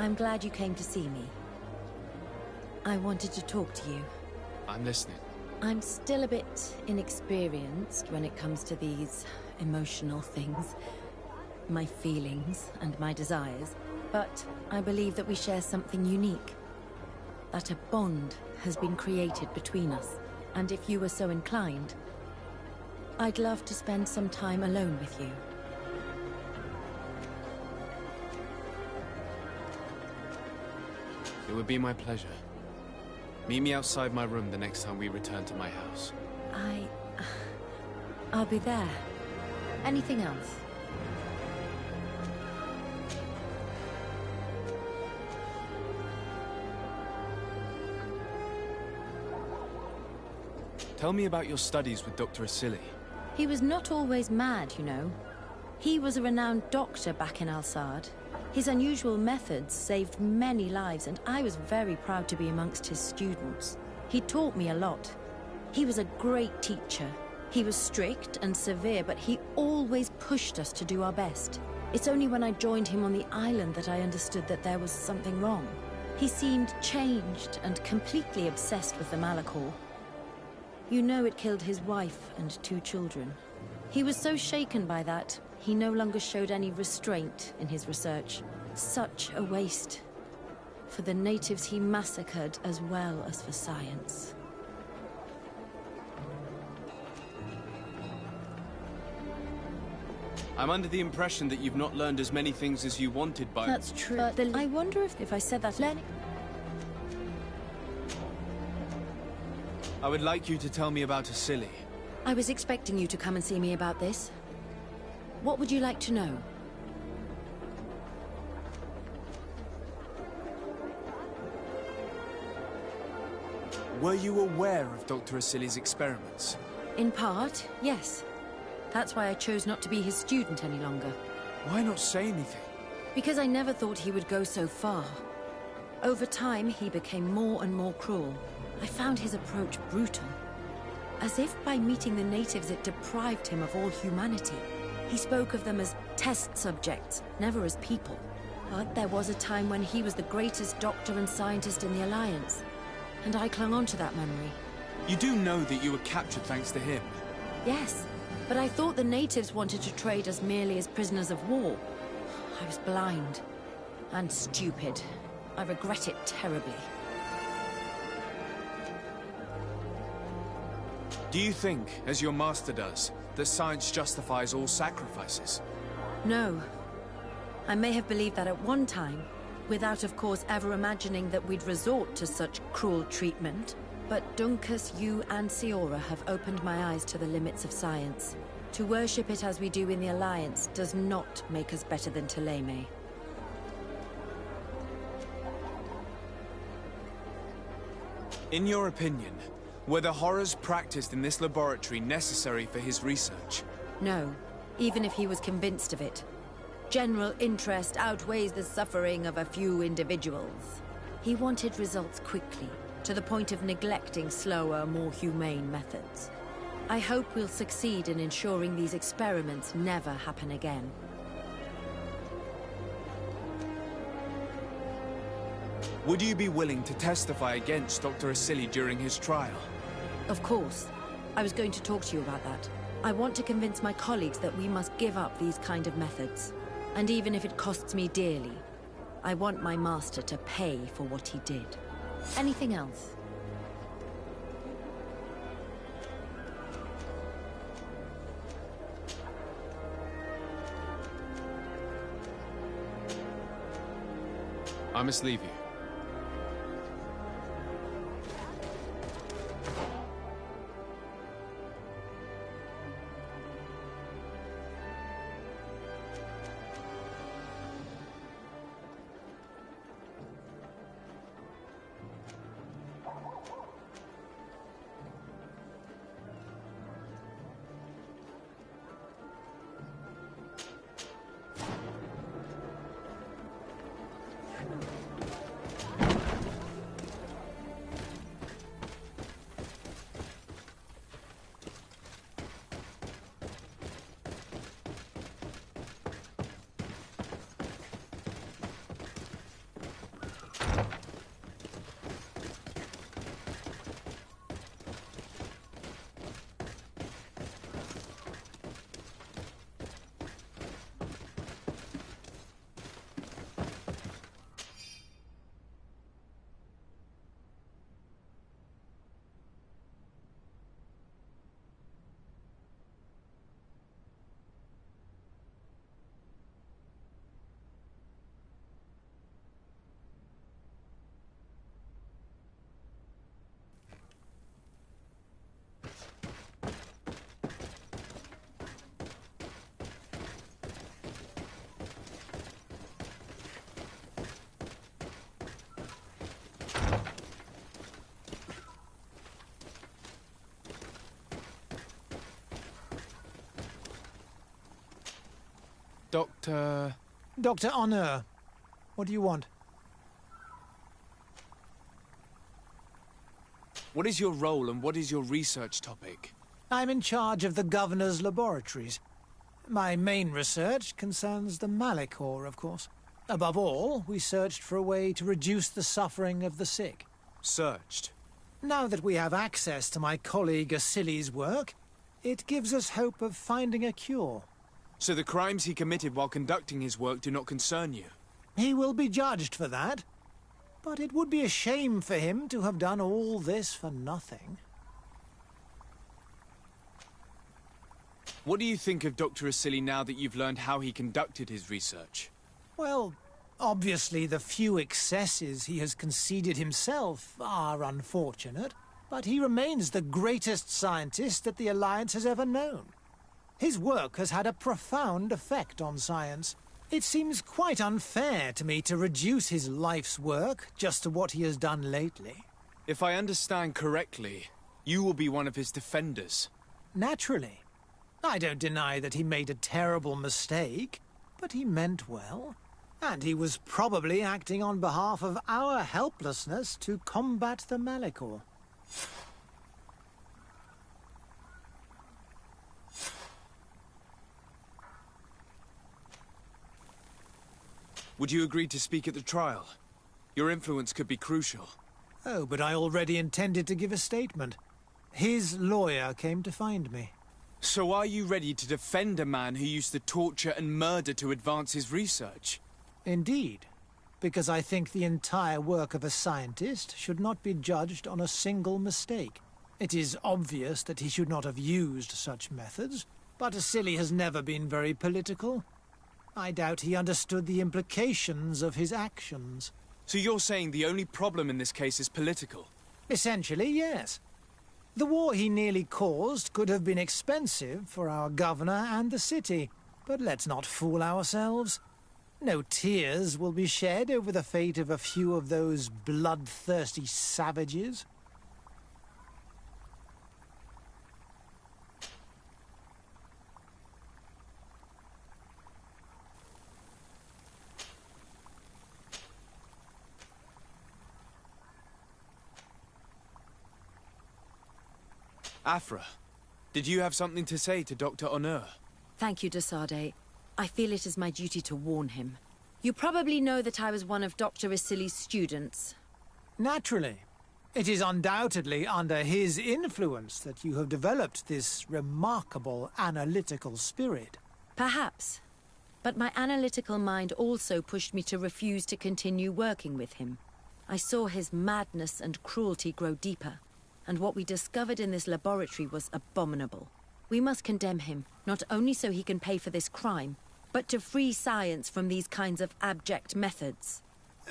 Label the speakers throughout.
Speaker 1: I'm glad you came to see me. I wanted to talk to you.
Speaker 2: I'm listening.
Speaker 1: I'm still a bit inexperienced when it comes to these emotional things. My feelings and my desires. But I believe that we share something unique. That a bond has been created between us. And if you were so inclined, I'd love to spend some time alone with you.
Speaker 2: It would be my pleasure. Meet me outside my room the next time we return to my house.
Speaker 1: I'll be there. Anything else?
Speaker 2: Tell me about your studies with Dr. Asili.
Speaker 1: He was not always mad, you know. He was a renowned doctor back in Al-Sad. His unusual methods saved many lives, and I was very proud to be amongst his students. He taught me a lot. He was a great teacher. He was strict and severe, but he always pushed us to do our best. It's only when I joined him on the island that I understood that there was something wrong. He seemed changed and completely obsessed with the Malachor. You know it killed his wife and 2 children. He was so shaken by that, he no longer showed any restraint in his research. Such a waste. For the natives he massacred as well as for science.
Speaker 2: I'm under the impression that you've not learned as many things as you wanted by...
Speaker 1: That's true. But I wonder if I said that learning...
Speaker 2: I would like you to tell me about Asili.
Speaker 1: I was expecting you to come and see me about this. What would you like to know?
Speaker 2: Were you aware of Dr. Asili's experiments?
Speaker 1: In part, yes. That's why I chose not to be his student any longer.
Speaker 2: Why not say anything?
Speaker 1: Because I never thought he would go so far. Over time, he became more and more cruel. I found his approach brutal. As if by meeting the natives it deprived him of all humanity. He spoke of them as test subjects, never as people. But there was a time when he was the greatest doctor and scientist in the Alliance. And I clung on to that memory.
Speaker 2: You do know that you were captured thanks to him?
Speaker 1: Yes, but I thought the natives wanted to trade us merely as prisoners of war. I was blind. And stupid. I regret it terribly.
Speaker 2: Do you think, as your master does, that science justifies all sacrifices?
Speaker 1: No. I may have believed that at one time, without of course ever imagining that we'd resort to such cruel treatment. But Dunkus, you and Siora have opened my eyes to the limits of science. To worship it as we do in the Alliance does not make us better than Thélème.
Speaker 2: In your opinion, were the horrors practiced in this laboratory necessary for his research?
Speaker 1: No, even if he was convinced of it. General interest outweighs the suffering of a few individuals. He wanted results quickly, to the point of neglecting slower, more humane methods. I hope we'll succeed in ensuring these experiments never happen again.
Speaker 2: Would you be willing to testify against Dr. Asili during his trial?
Speaker 1: Of course. I was going to talk to you about that. I want to convince my colleagues that we must give up these kind of methods. And even if it costs me dearly, I want my master to pay for what he did. Anything else?
Speaker 2: I must leave you. Dr.
Speaker 3: Dr. Honor. What do you want?
Speaker 2: What is your role and what is your research topic?
Speaker 3: I'm in charge of the Governor's laboratories. My main research concerns the Malachor, of course. Above all, we searched for a way to reduce the suffering of the sick.
Speaker 2: Searched?
Speaker 3: Now that we have access to my colleague Asili's work, it gives us hope of finding a cure.
Speaker 2: So the crimes he committed while conducting his work do not concern you?
Speaker 3: He will be judged for that. But it would be a shame for him to have done all this for nothing.
Speaker 2: What do you think of Dr. Asili now that you've learned how he conducted his research?
Speaker 3: Well, obviously the few excesses he has conceded himself are unfortunate, but he remains the greatest scientist that the Alliance has ever known. His work has had a profound effect on science. It seems quite unfair to me to reduce his life's work just to what he has done lately.
Speaker 2: If I understand correctly, you will be one of his defenders.
Speaker 3: Naturally. I don't deny that he made a terrible mistake, but he meant well. And he was probably acting on behalf of our helplessness to combat the Malachor.
Speaker 2: Would you agree to speak at the trial? Your influence could be crucial.
Speaker 3: Oh, but I already intended to give a statement. His lawyer came to find me.
Speaker 2: So are you ready to defend a man who used to torture and murder to advance his research?
Speaker 3: Indeed, because I think the entire work of a scientist should not be judged on a single mistake. It is obvious that he should not have used such methods, but Asili has never been very political. I doubt he understood the implications of his actions.
Speaker 2: So you're saying the only problem in this case is political?
Speaker 3: Essentially, yes. The war he nearly caused could have been expensive for our governor and the city, but let's not fool ourselves. No tears will be shed over the fate of a few of those bloodthirsty savages.
Speaker 2: Afra, did you have something to say to Dr. Honor?
Speaker 1: Thank you, de Sade. I feel it is my duty to warn him. You probably know that I was one of Dr. Asili's students.
Speaker 3: Naturally. It is undoubtedly under his influence that you have developed this remarkable analytical spirit.
Speaker 1: Perhaps. But my analytical mind also pushed me to refuse to continue working with him. I saw his madness and cruelty grow deeper, and what we discovered in this laboratory was abominable. We must condemn him, not only so he can pay for this crime, but to free science from these kinds of abject methods.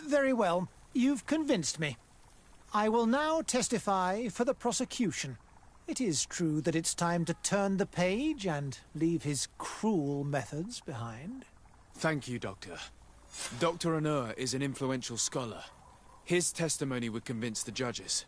Speaker 3: Very well. You've convinced me. I will now testify for the prosecution. It is true that it's time to turn the page and leave his cruel methods behind.
Speaker 2: Thank you, Doctor. Dr. Honor is an influential scholar. His testimony would convince the judges.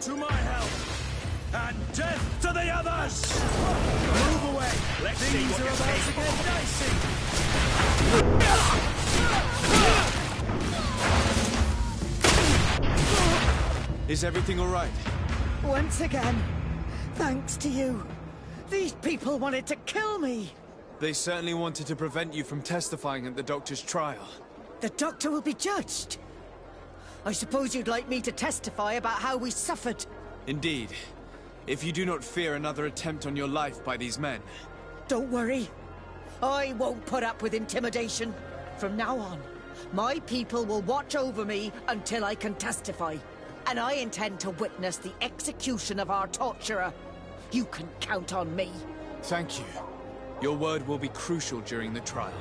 Speaker 4: To my help! And death to the others! Move away! Let's see what you're capable of.
Speaker 2: Is everything all right?
Speaker 5: Once again, thanks to you. These people wanted to kill me.
Speaker 2: They certainly wanted to prevent you from testifying at the doctor's trial.
Speaker 5: The doctor will be judged. I suppose you'd like me to testify about how we suffered.
Speaker 2: Indeed. If you do not fear another attempt on your life by these men.
Speaker 5: Don't worry. I won't put up with intimidation. From now on, my people will watch over me until I can testify. And I intend to witness the execution of our torturer. You can count on me.
Speaker 2: Thank you. Your word will be crucial during the trial.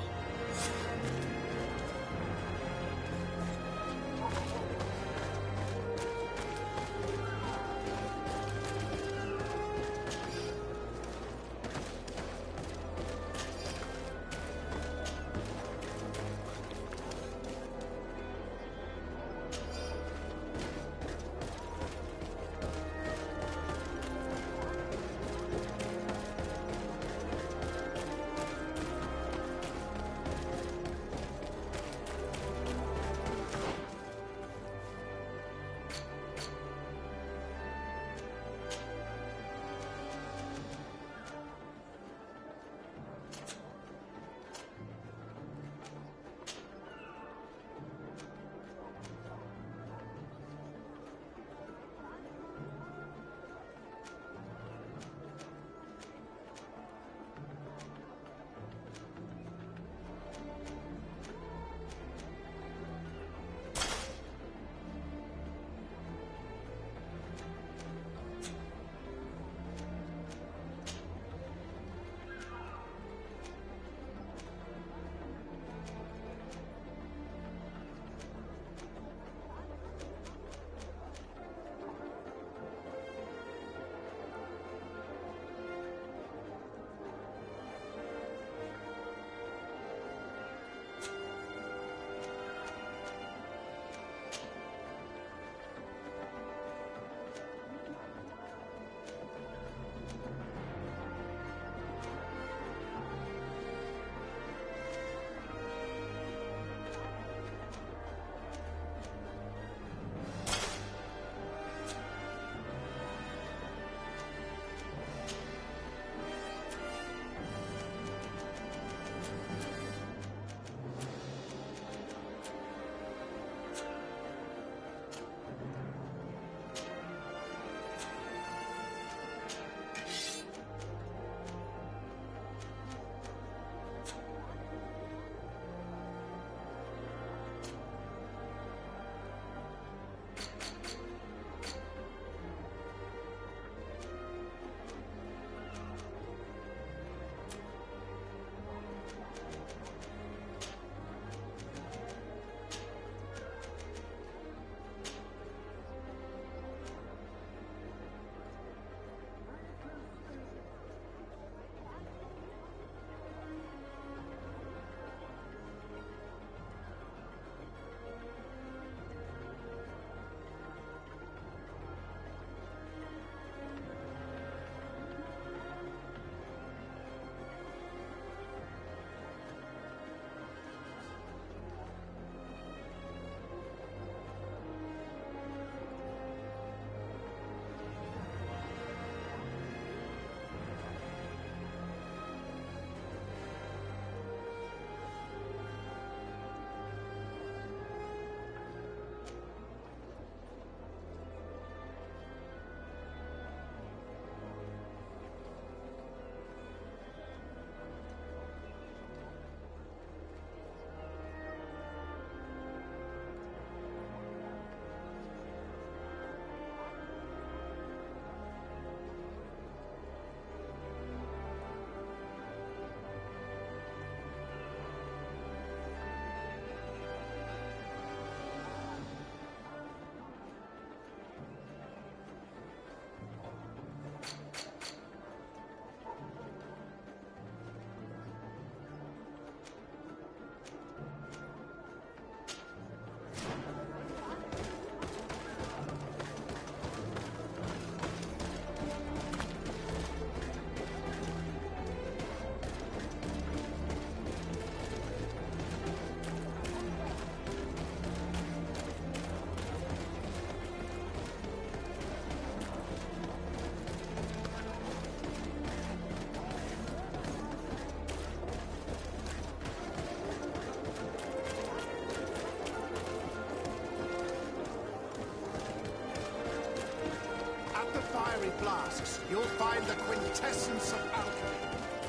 Speaker 6: you'll find the quintessence of alchemy.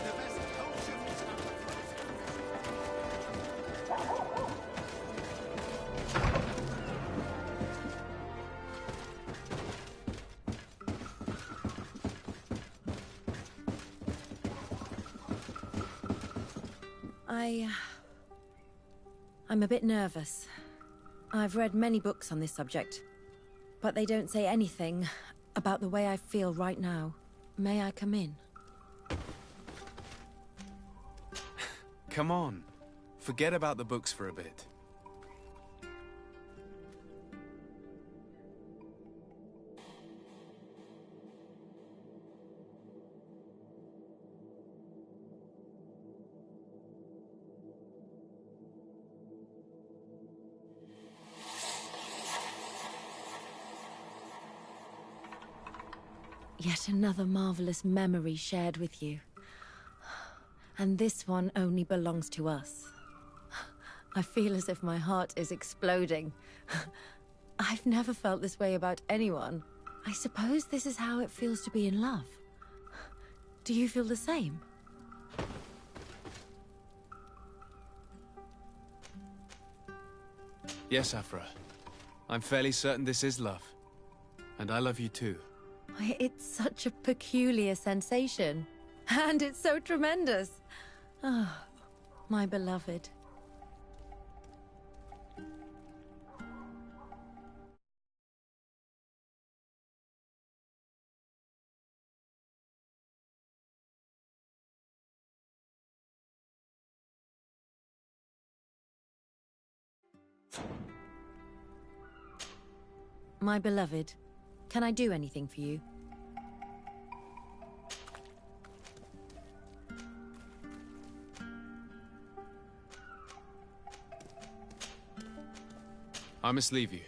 Speaker 6: The best potions have
Speaker 1: I'm a bit nervous. I've read many books on this subject, but they don't say anything about the way I feel right now. May I come in?
Speaker 2: Come on. Forget about the books for a bit.
Speaker 1: Yet another marvelous memory shared with you. And this one only belongs to us. I feel as if my heart is exploding. I've never felt this way about anyone. I suppose this is how it feels to be in love. Do you feel the same?
Speaker 2: Yes, Afra. I'm fairly certain this is love. And I love you too.
Speaker 1: It's such a peculiar sensation. And it's so tremendous. Oh, my beloved. My beloved, can I do anything for you?
Speaker 2: I must leave you.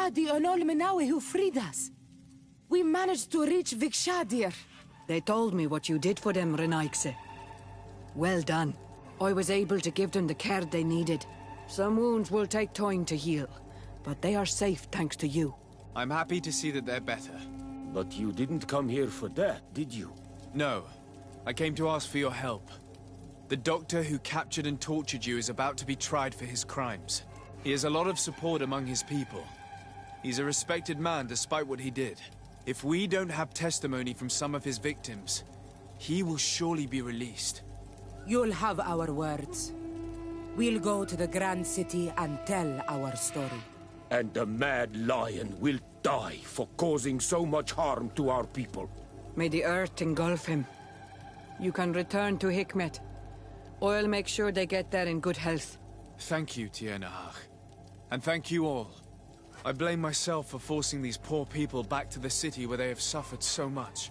Speaker 7: Shadi and all Menawi who freed us. We managed to reach Vikshadir.
Speaker 5: They told me what you did for them, Renaikse. Well done. I was able to give them the care they needed. Some wounds will take time to heal, but they are safe thanks to you.
Speaker 2: I'm happy to see that they're better.
Speaker 8: But you didn't come here for that, did you?
Speaker 2: No. I came to ask for your help. The doctor who captured and tortured you is about to be tried for his crimes. He has a lot of support among his people. He's a respected man despite what he did. If we don't have testimony from some of his victims, he will surely be released.
Speaker 7: You'll have our words. We'll go to the Grand City and tell our story.
Speaker 8: And the Mad Lion will die for causing so much harm to our people.
Speaker 5: May the earth engulf him. You can return to Hikmet. I'll make sure they get there in good health.
Speaker 2: Thank you, Tiernahach. And thank you all. I blame myself for forcing these poor people back to the city where they have suffered so much.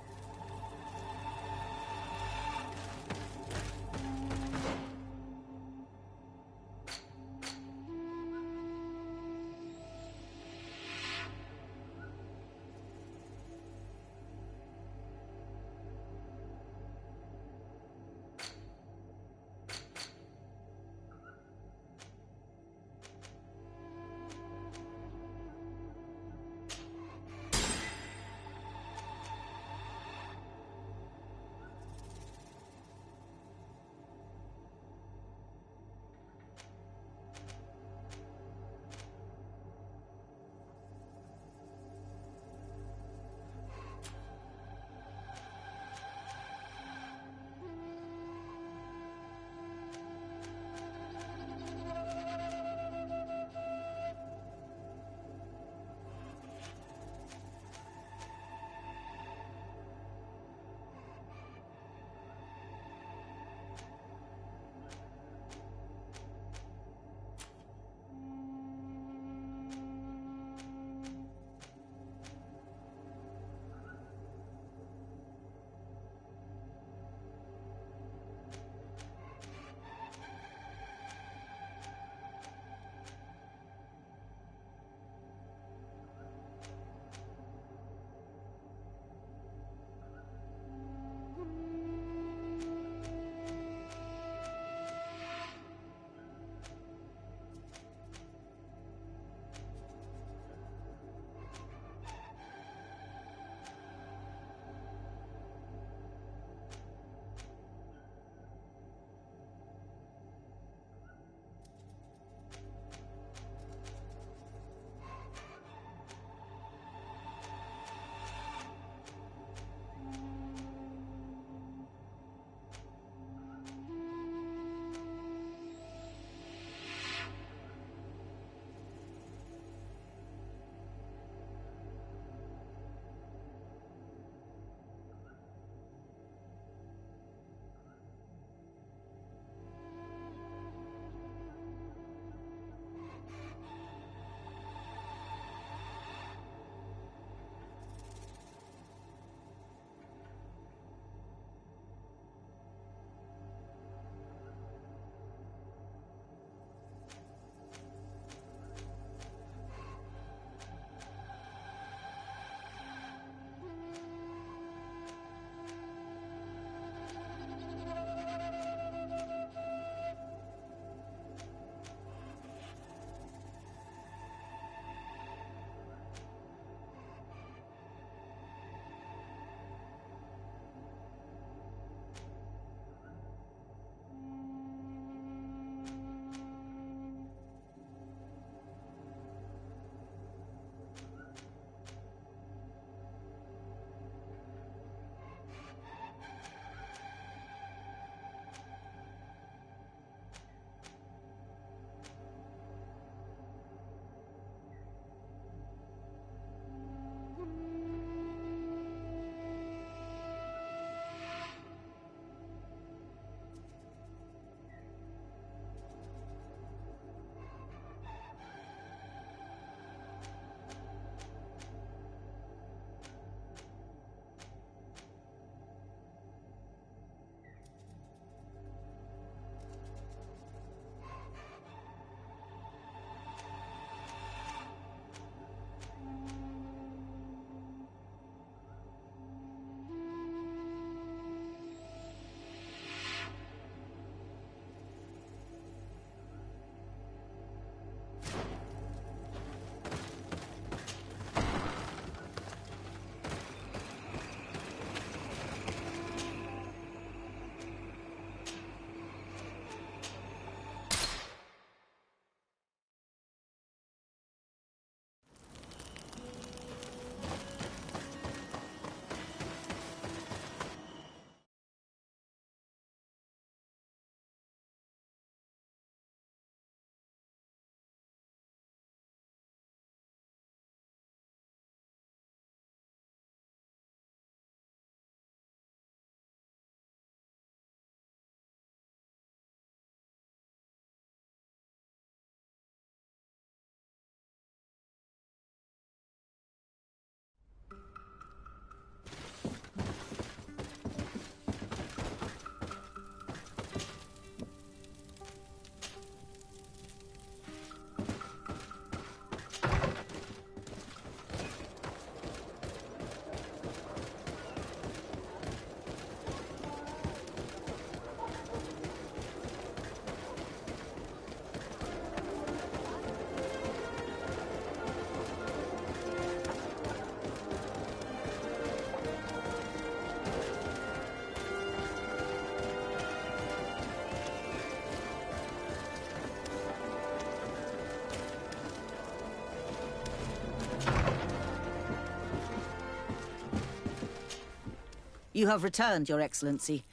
Speaker 5: You have returned, Your Excellency.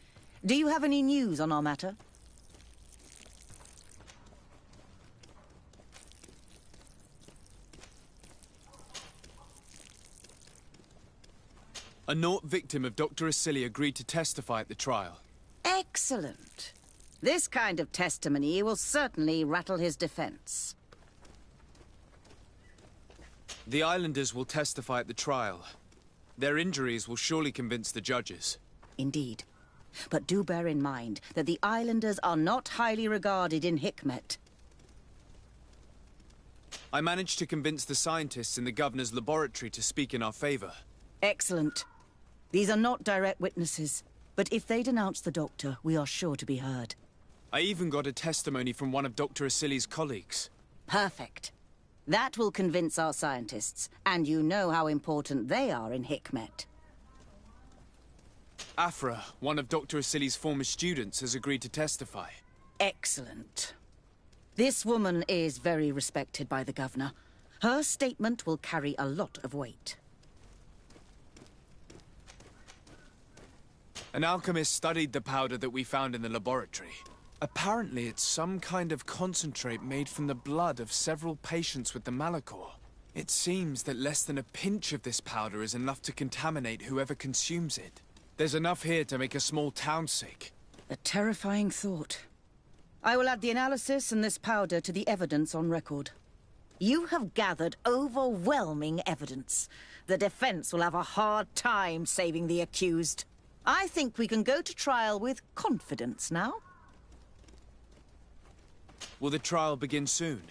Speaker 5: Do you have any news on our matter?
Speaker 2: A Naut victim of Dr. Asili agreed to testify at the trial.
Speaker 5: Excellent. This kind of testimony will certainly rattle his defense.
Speaker 2: The islanders will testify at the trial. Their injuries will surely convince the judges.
Speaker 5: Indeed. But do bear in mind that the islanders are not highly regarded in Hikmet.
Speaker 2: I managed to convince the scientists in the governor's laboratory to speak in our favor.
Speaker 5: Excellent. These are not direct witnesses, but if they denounce the doctor, we are sure to be heard.
Speaker 2: I even got a testimony from one of Dr. Asili's colleagues.
Speaker 5: Perfect. That will convince our scientists, and you know how important they are in Hikmet.
Speaker 2: Afra, one of Dr. Asili's former students, has agreed to testify.
Speaker 5: Excellent. This woman is very respected by the governor. Her statement will carry a lot of weight.
Speaker 2: An alchemist studied the powder that we found in the laboratory. Apparently, it's some kind of concentrate made from the blood of several patients with the Malachor. It seems that less than a pinch of this powder is enough to contaminate whoever consumes it. There's enough here to make a small town sick.
Speaker 5: A terrifying thought. I will add the analysis and this powder to the evidence on record. You have gathered overwhelming evidence. The defense will have a hard time saving the accused. I think we can go to trial with confidence now.
Speaker 2: Will the trial begin soon?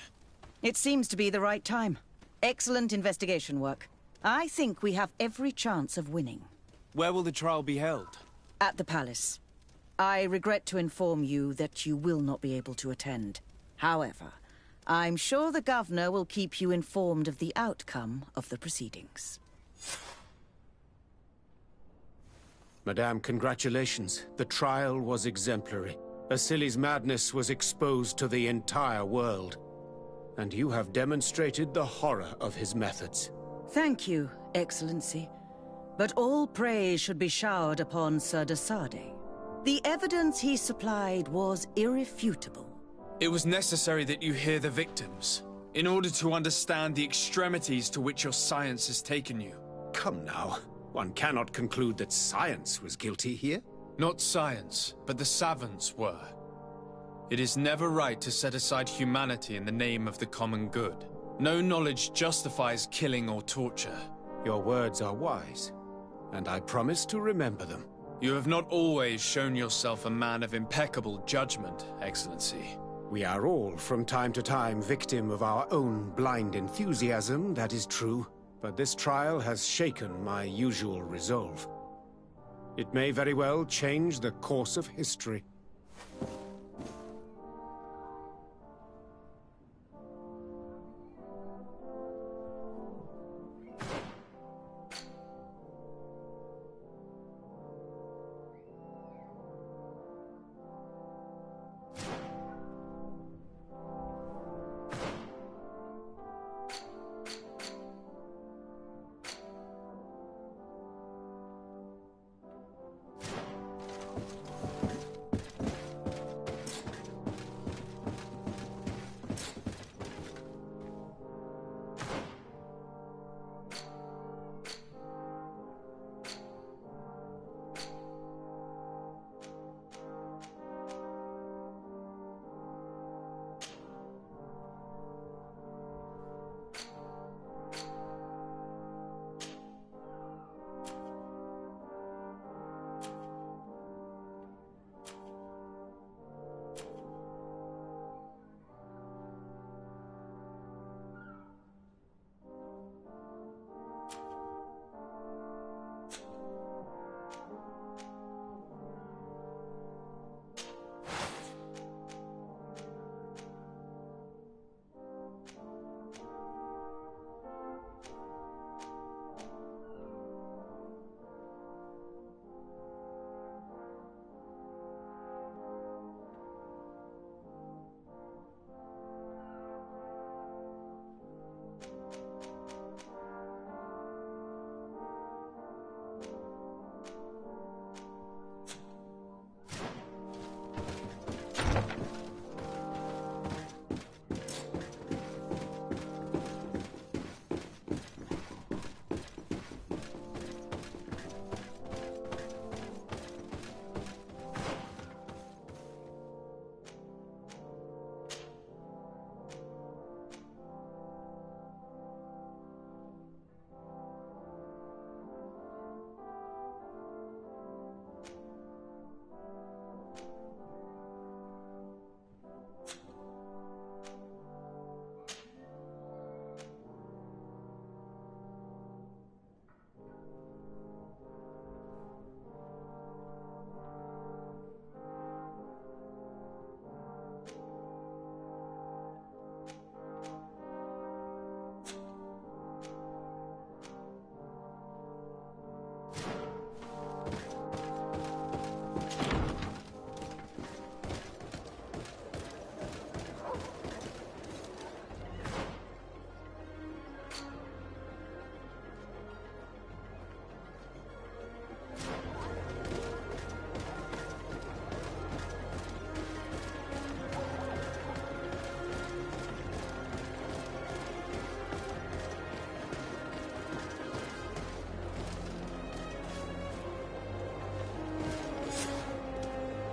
Speaker 5: It seems to be the right time. Excellent investigation work. I think we have every chance of winning.
Speaker 2: Where will the trial be held?
Speaker 5: At the palace. I regret to inform you that you will not be able to attend. However, I'm sure the governor will keep you informed of the outcome of the proceedings.
Speaker 8: Madame, congratulations. The trial was exemplary. Asili's madness was exposed to the entire world. And you have demonstrated the horror of his methods.
Speaker 5: Thank you, Excellency. But all praise should be showered upon Sir Desade. The evidence he supplied was irrefutable.
Speaker 2: It was necessary that you hear the victims, in order to understand the extremities to which your science has taken you.
Speaker 8: Come now. One cannot conclude that science was guilty here.
Speaker 2: Not science, but the savants were. It is never right to set aside humanity in the name of the common good. No knowledge justifies killing or torture.
Speaker 8: Your words are wise, and I promise to remember them.
Speaker 2: You have not always shown yourself a man of impeccable judgment, Excellency.
Speaker 8: We are all, from time to time, victim of our own blind enthusiasm, that is true. But this trial has shaken my usual resolve. It may very well change the course of history.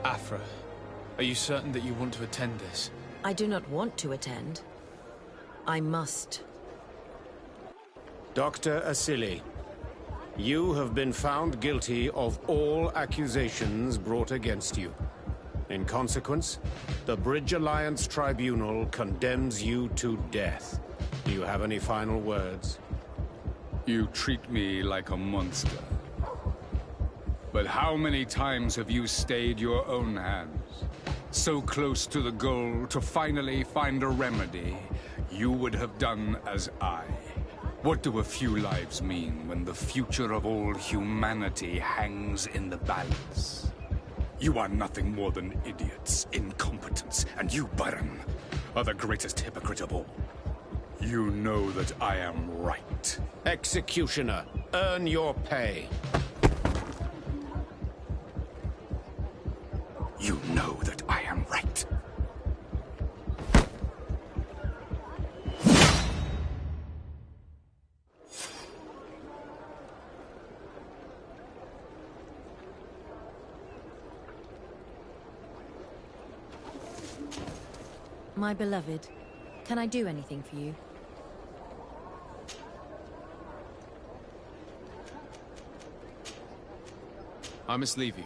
Speaker 2: Afra, are you certain that you want to attend this?
Speaker 1: I do not want to attend. I must.
Speaker 8: Dr. Asili, you have been found guilty of all accusations brought against you. In consequence, the Bridge Alliance Tribunal condemns you to death. Do you have any final words?
Speaker 9: You treat me like a monster. But how many times have you stayed your own hands? So close to the goal to finally find a remedy, you would have done as I. What do a few lives mean when the future of all humanity hangs in the balance? You are nothing more than idiots, incompetents, and you, Baron, are the greatest hypocrite of all. You know that I am right.
Speaker 8: Executioner, earn your pay.
Speaker 9: You know that I am right.
Speaker 1: My beloved, can I do anything for you?
Speaker 2: I must leave you.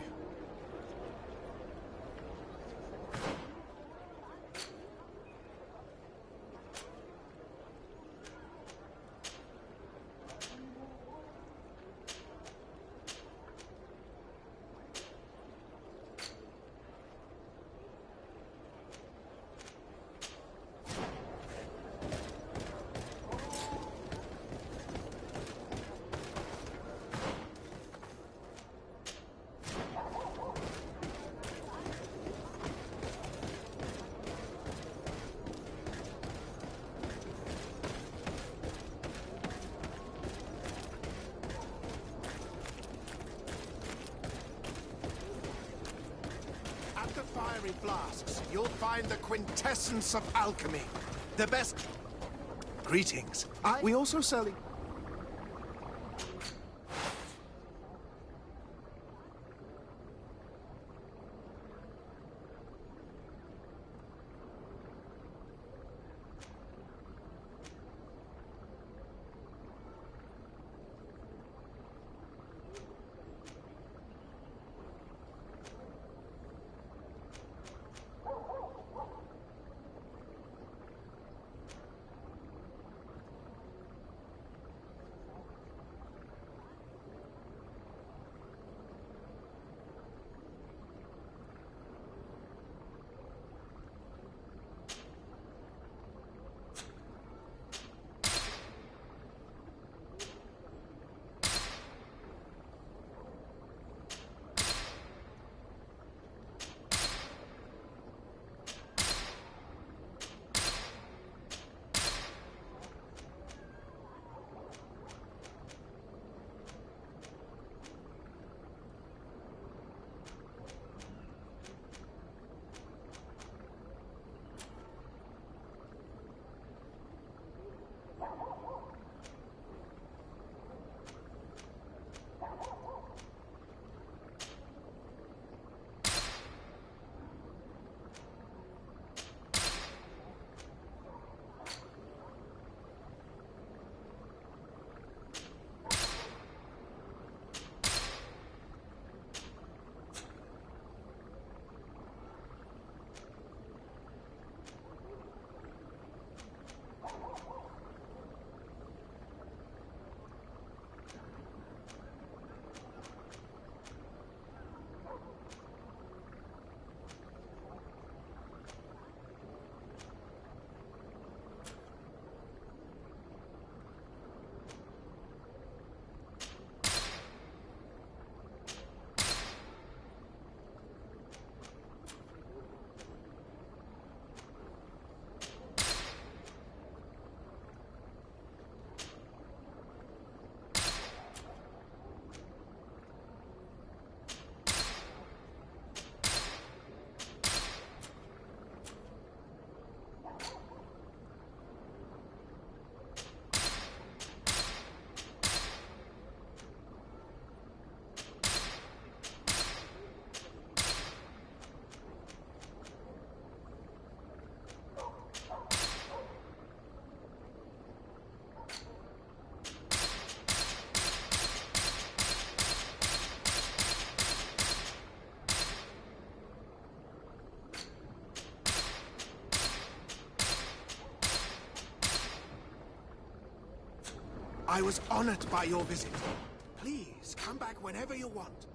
Speaker 6: At the fiery flasks, you'll find the quintessence of alchemy. The best... Greetings. We also sell... I was honored by your visit. Please, come back whenever you want.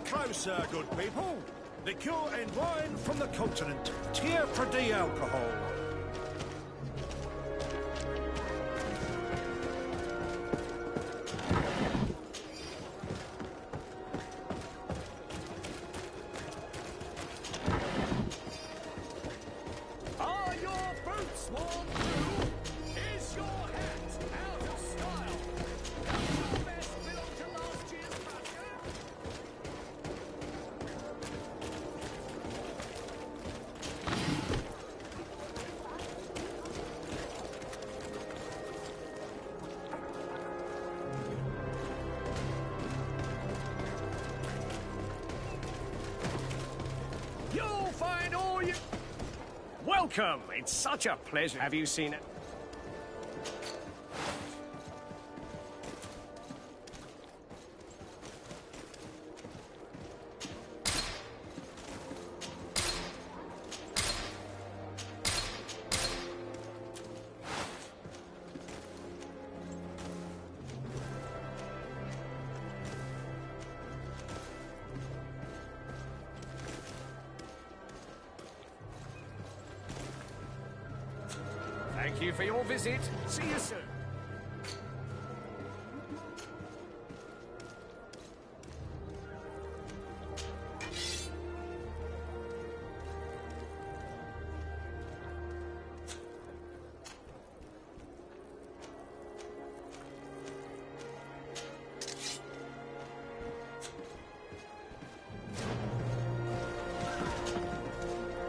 Speaker 10: Closer, good people. Liqueur and wine from the continent. Tier for the alcohol.
Speaker 11: Welcome! It's such a pleasure. Have you seen it? Thank you for your visit. See you soon.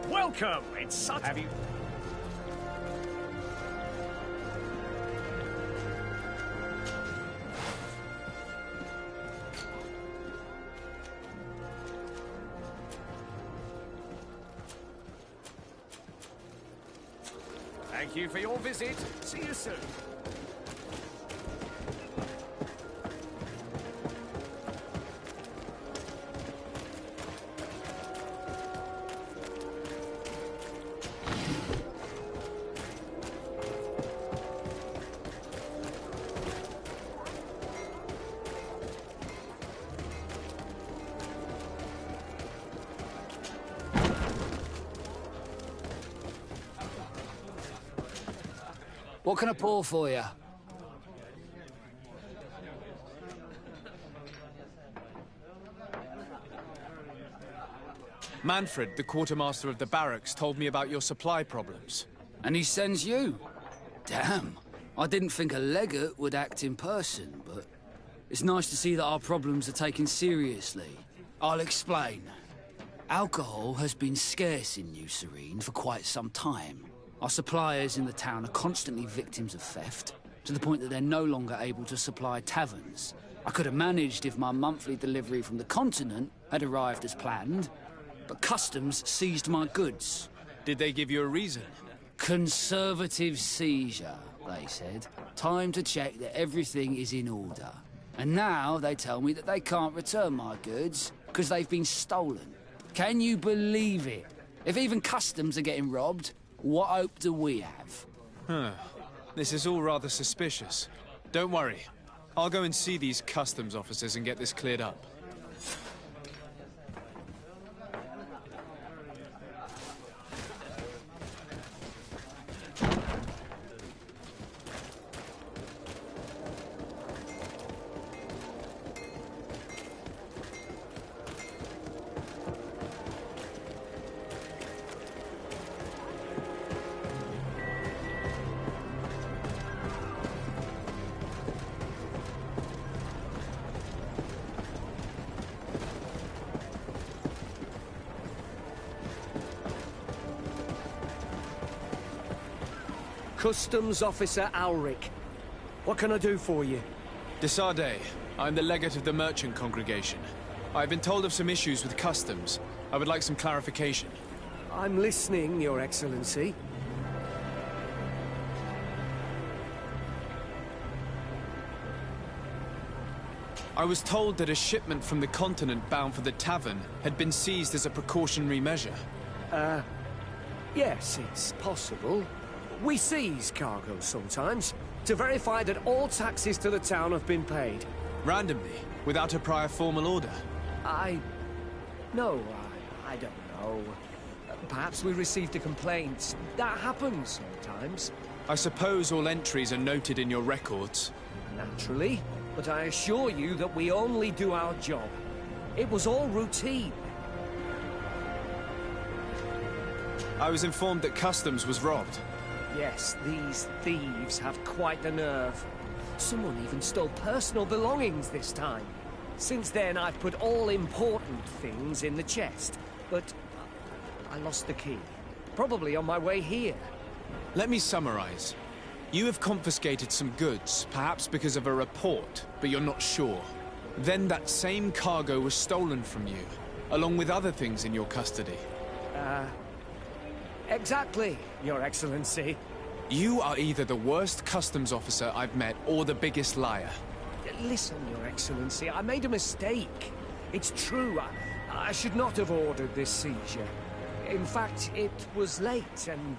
Speaker 11: Welcome. It's such. Have you? Thank you for your visit. See you soon.
Speaker 12: What can I pour for you?
Speaker 2: Manfred, the quartermaster of the barracks, told me about your supply problems.
Speaker 12: And he sends you? Damn. I didn't think a legate would act in person, but it's nice to see that our problems are taken seriously. I'll explain. Alcohol has been scarce in New Serene for quite some time. Our suppliers in the town are constantly victims of theft, to the point that they're no longer able to supply taverns. I could have managed if my monthly delivery from the continent had arrived as planned, but customs seized my goods.
Speaker 2: Did they give you a reason?
Speaker 12: Conservative seizure, they said. Time to check that everything is in order. And now they tell me that they can't return my goods because they've been stolen. Can you believe it? If even customs are getting robbed, what hope do we have?
Speaker 2: Huh. This is all rather suspicious. Don't worry. I'll go and see these customs officers and get this cleared up.
Speaker 11: Customs Officer Alric. What can I do for you?
Speaker 2: Desade, I'm the legate of the merchant congregation. I've been told of some issues with customs. I would like some clarification.
Speaker 11: I'm listening, Your Excellency.
Speaker 2: I was told that a shipment from the continent bound for the tavern had been seized as a precautionary measure.
Speaker 11: Yes, it's possible. We seize cargo sometimes, to verify that all taxes to the town have been paid.
Speaker 2: Randomly, without a prior formal order?
Speaker 11: No, I don't know. Perhaps we received a complaint. That happens sometimes.
Speaker 2: I suppose all entries are noted in your records?
Speaker 11: Naturally, but I assure you that we only do our job. It was all routine.
Speaker 2: I was informed that customs was robbed.
Speaker 11: Yes, these thieves have quite the nerve. Someone even stole personal belongings this time. Since then, I've put all important things in the chest. But I lost the key. Probably on my way here.
Speaker 2: Let me summarize. You have confiscated some goods, perhaps because of a report, but you're not sure. Then that same cargo was stolen from you, along with other things in your custody.
Speaker 11: Exactly, Your Excellency.
Speaker 2: You are either the worst customs officer I've met or the biggest liar.
Speaker 11: Listen, Your Excellency, I made a mistake. It's true, I should not have ordered this seizure. In fact, it was late, and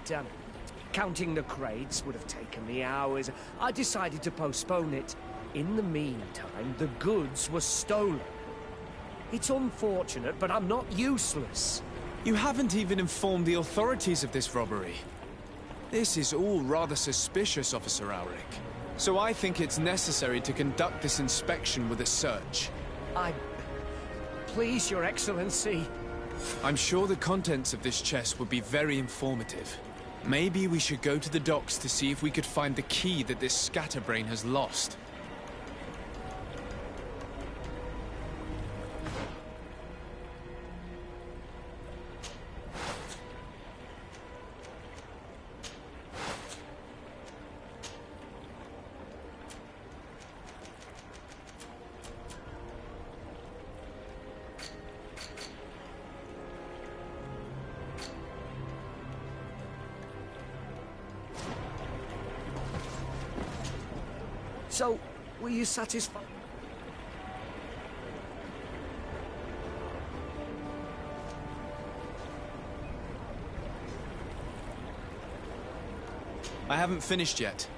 Speaker 11: counting the crates would have taken me hours. I decided to postpone it. In the meantime, the goods were stolen. It's unfortunate, but I'm not useless.
Speaker 2: You haven't even informed the authorities of this robbery. This is all rather suspicious, Officer Auric. So I think it's necessary to conduct this inspection with a search.
Speaker 11: Please, Your Excellency.
Speaker 2: I'm sure the contents of this chest would be very informative. Maybe we should go to the docks to see if we could find the key that this scatterbrain has lost.
Speaker 11: So, were you satisfied?
Speaker 2: I haven't finished yet.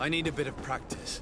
Speaker 2: I need a bit of practice.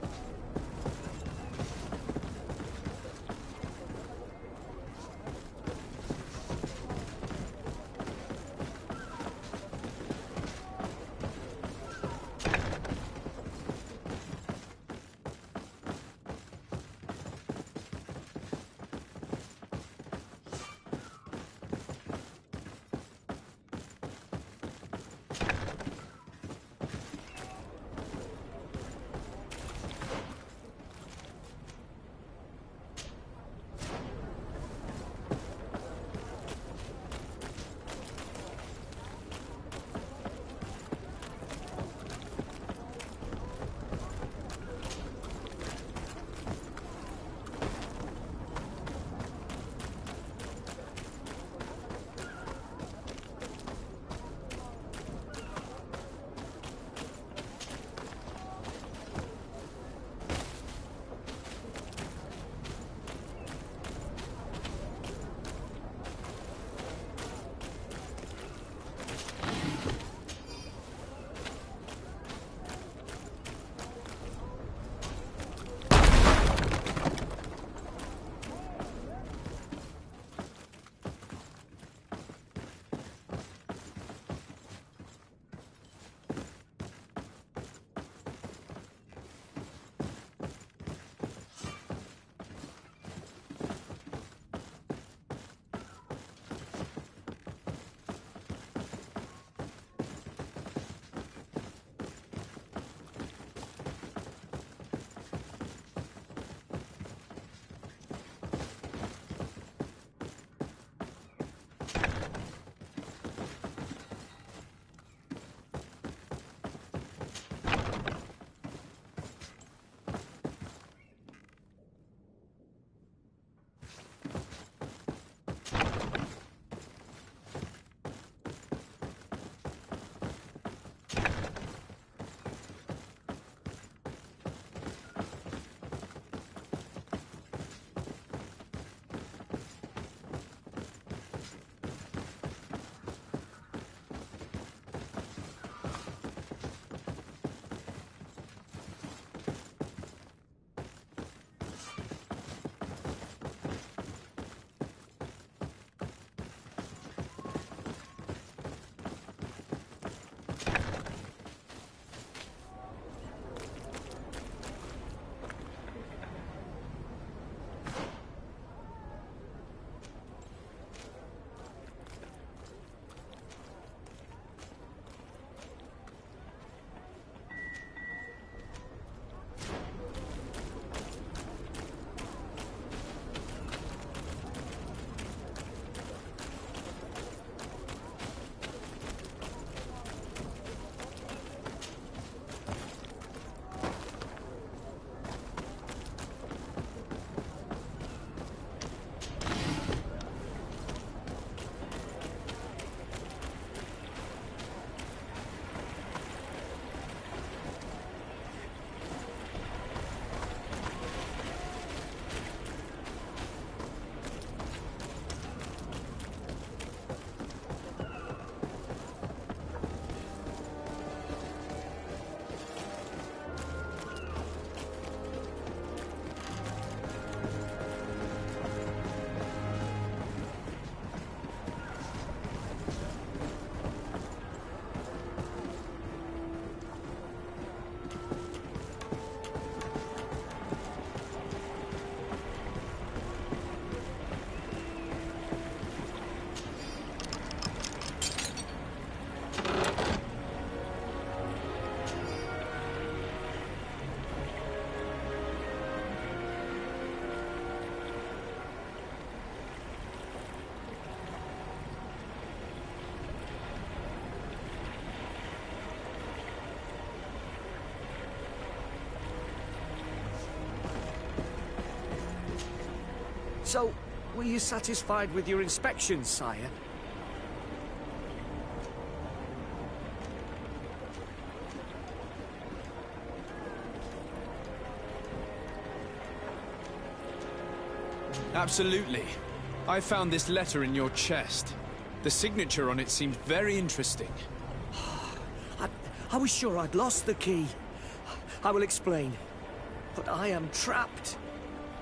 Speaker 11: So, were you satisfied with your inspection, sire?
Speaker 2: Absolutely. I found this letter in your chest. The signature on it seemed very interesting.
Speaker 11: I was sure I'd lost the key. I will explain. But I am trapped.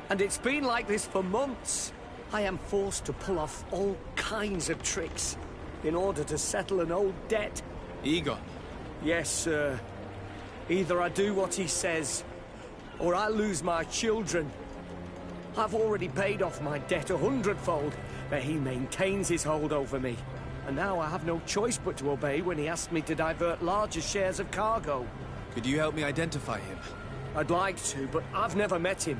Speaker 11: And it's been like this for months. I am forced to pull off all kinds of tricks in order to settle an old debt.
Speaker 2: Egon?
Speaker 11: Yes, sir. Either I do what he says, or I lose my children. I've already paid off my debt 100-fold, but he maintains his hold over me. And now I have no choice but to obey when he asks me to divert larger shares of cargo.
Speaker 2: Could you help me identify him?
Speaker 11: I'd like to, but I've never met him.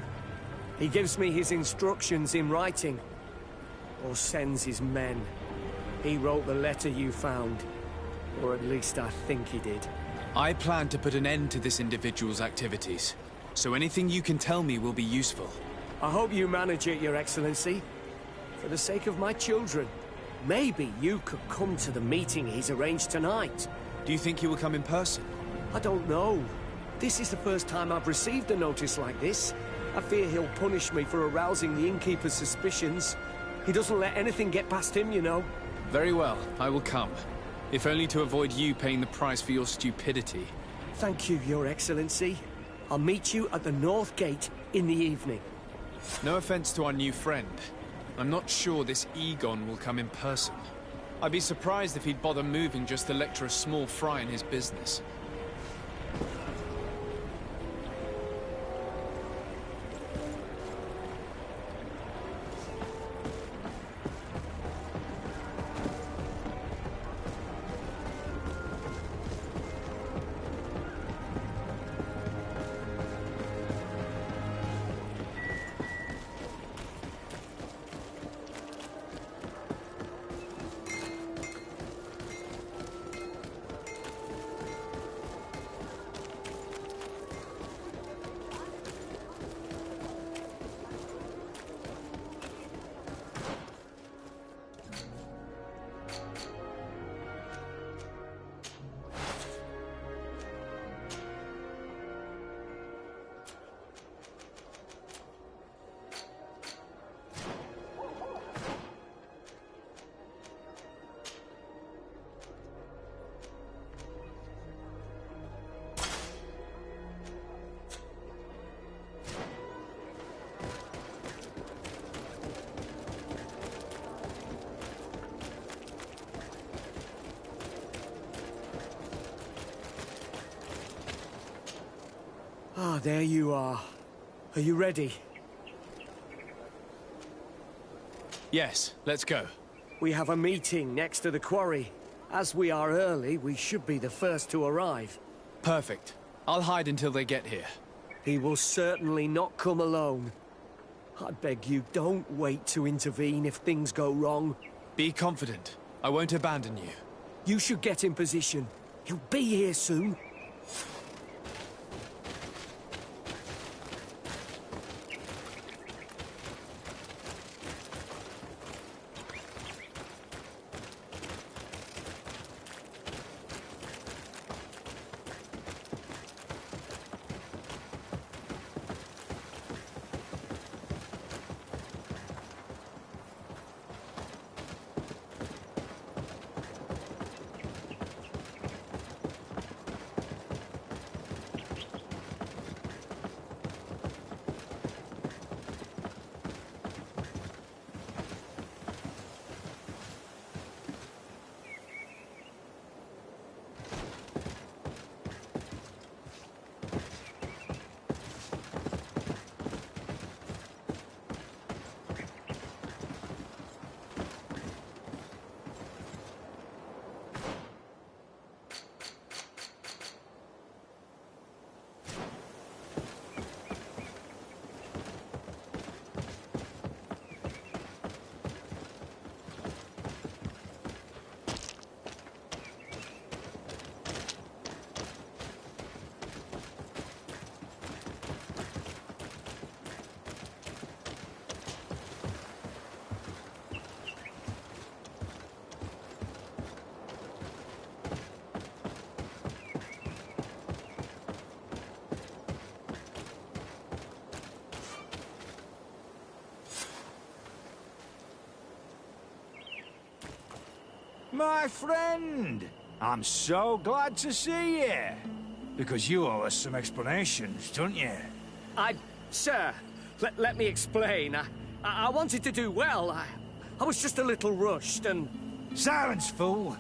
Speaker 11: He gives me his instructions in writing, or sends his men. He wrote the letter you found, or at least I think he did.
Speaker 2: I plan to put an end to this individual's activities, so anything you can tell me will be useful.
Speaker 11: I hope you manage it, Your Excellency. For the sake of my children, maybe you could come to the meeting he's arranged tonight.
Speaker 2: Do you think he will come in person?
Speaker 11: I don't know. This is the first time I've received a notice like this. I fear he'll punish me for arousing the innkeeper's suspicions. He doesn't let anything get past him, you know.
Speaker 2: Very well, I will come. If only to avoid you paying the price for your stupidity.
Speaker 11: Thank you, Your Excellency. I'll meet you at the North Gate in the evening.
Speaker 2: No offense to our new friend. I'm not sure this Egon will come in person. I'd be surprised if he'd bother moving just to lecture a small fry in his business.
Speaker 11: Ah, there you are. Are you ready?
Speaker 2: Yes, let's go.
Speaker 11: We have a meeting next to the quarry. As we are early, we should be the first to arrive.
Speaker 2: Perfect. I'll hide until they get here.
Speaker 11: He will certainly not come alone. I beg you, don't wait to intervene if things go wrong.
Speaker 2: Be confident. I won't abandon you.
Speaker 11: You should get in position. He'll be here soon.
Speaker 10: My friend! I'm so glad to see you. Because you owe us some explanations, don't you?
Speaker 11: Sir, let me explain. I wanted to do well. I was just a little rushed and...
Speaker 10: Silence, fool!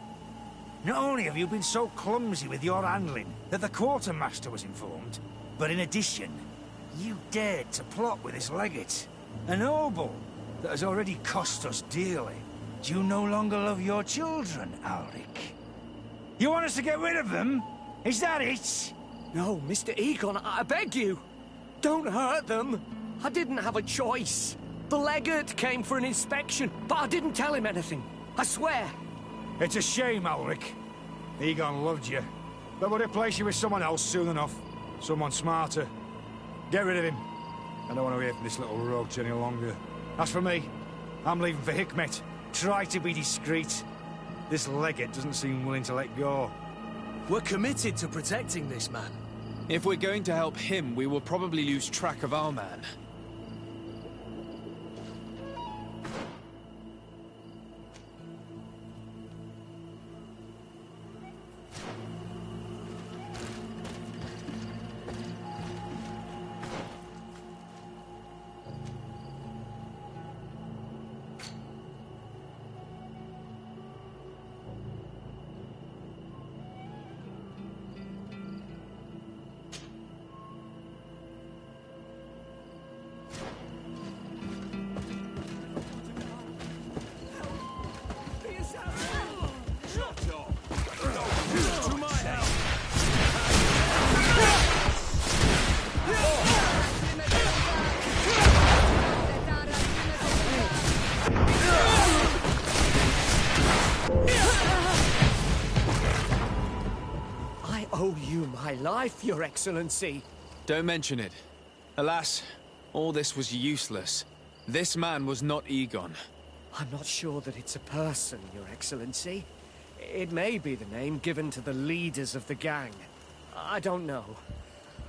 Speaker 10: Not only have you been so clumsy with your handling that the quartermaster was informed, but in addition, you dared to plot with this legate. A noble that has already cost us dearly. Do you no longer love your children, Alric? You want us to get rid of them? Is that it?
Speaker 11: No, Mr. Egon, I beg you. Don't hurt them. I didn't have a choice. The legate came for an inspection, but I didn't tell him anything. I swear.
Speaker 10: It's a shame, Alric. Egon loved you, but would replace you with someone else soon enough. Someone smarter. Get rid of him. I don't want to hear from this little roach any longer. As for me, I'm leaving for Hikmet. Try to be discreet. This legate doesn't seem willing to let go.
Speaker 13: We're committed to protecting this man.
Speaker 2: If we're going to help him, we will probably lose track of our man.
Speaker 11: My life, Your Excellency.
Speaker 2: Don't mention it. Alas, all this was useless. This man was not Egon.
Speaker 11: I'm not sure that it's a person, Your Excellency. It may be the name given to the leaders of the gang. I don't know.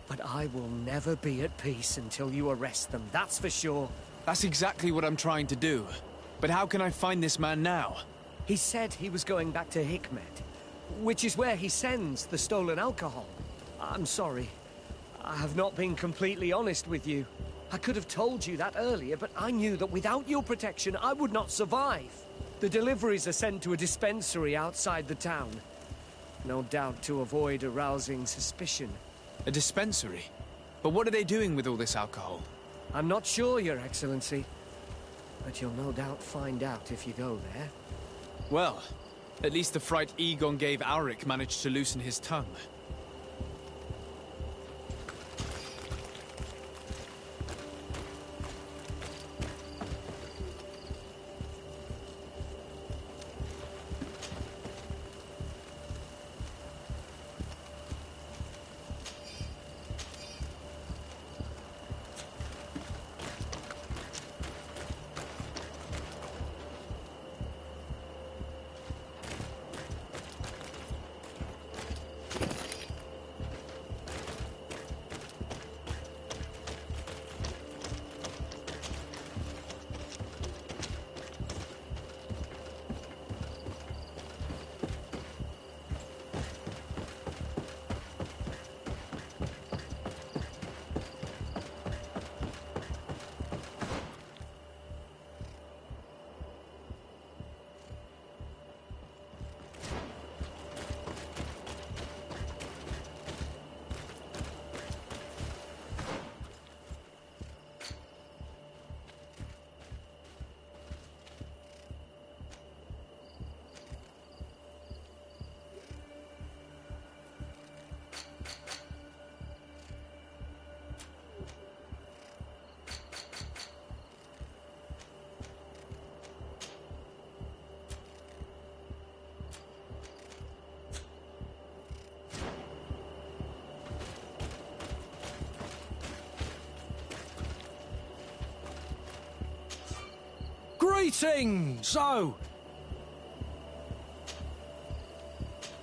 Speaker 11: But I will never be at peace until you arrest them, that's for sure.
Speaker 2: That's exactly what I'm trying to do. But how can I find this man now?
Speaker 11: He said he was going back to Hikmet, which is where he sends the stolen alcohol. I'm sorry. I have not been completely honest with you. I could have told you that earlier, but I knew that without your protection, I would not survive. The deliveries are sent to a dispensary outside the town. No doubt to avoid arousing suspicion.
Speaker 2: A dispensary? But what are they doing with all this alcohol?
Speaker 11: I'm not sure, Your Excellency. But you'll no doubt find out if you go there.
Speaker 2: Well, at least the fright Egon gave Auric managed to loosen his tongue.
Speaker 10: Greetings! So,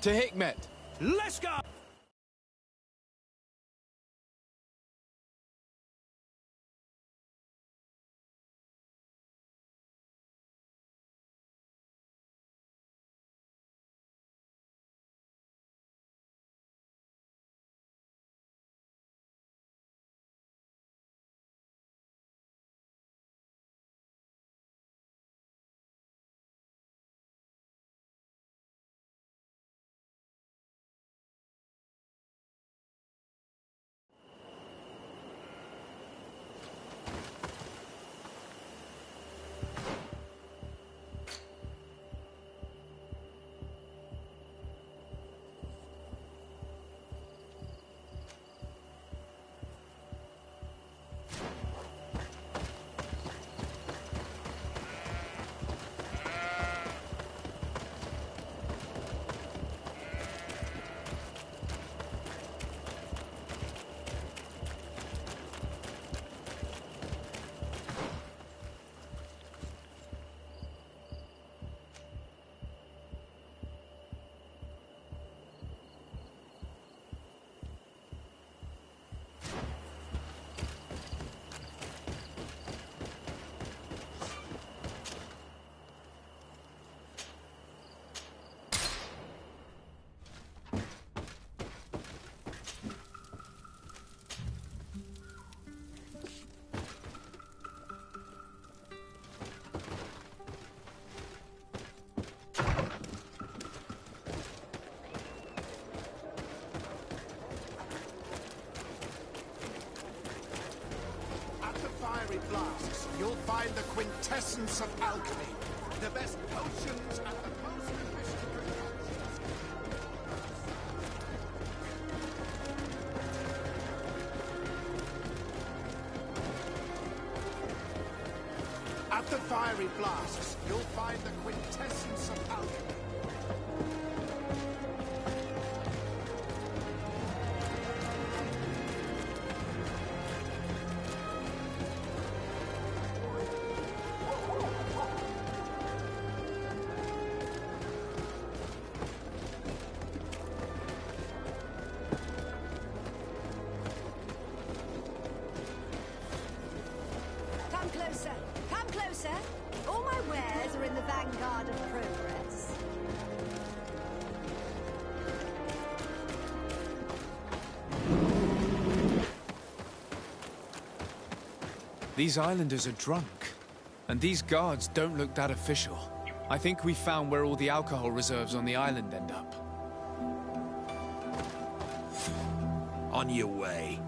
Speaker 2: to Hikmet.
Speaker 10: Let's go!
Speaker 6: find the quintessence of alchemy. The best potions and the most efficient concoctions. At the fiery flasks, you'll find the quintessence of alchemy.
Speaker 14: Come closer. Come closer. All my wares are in the vanguard of progress.
Speaker 2: These islanders are drunk. And these guards don't look that official. I think we found where all the alcohol reserves on the island end up.
Speaker 15: On your way.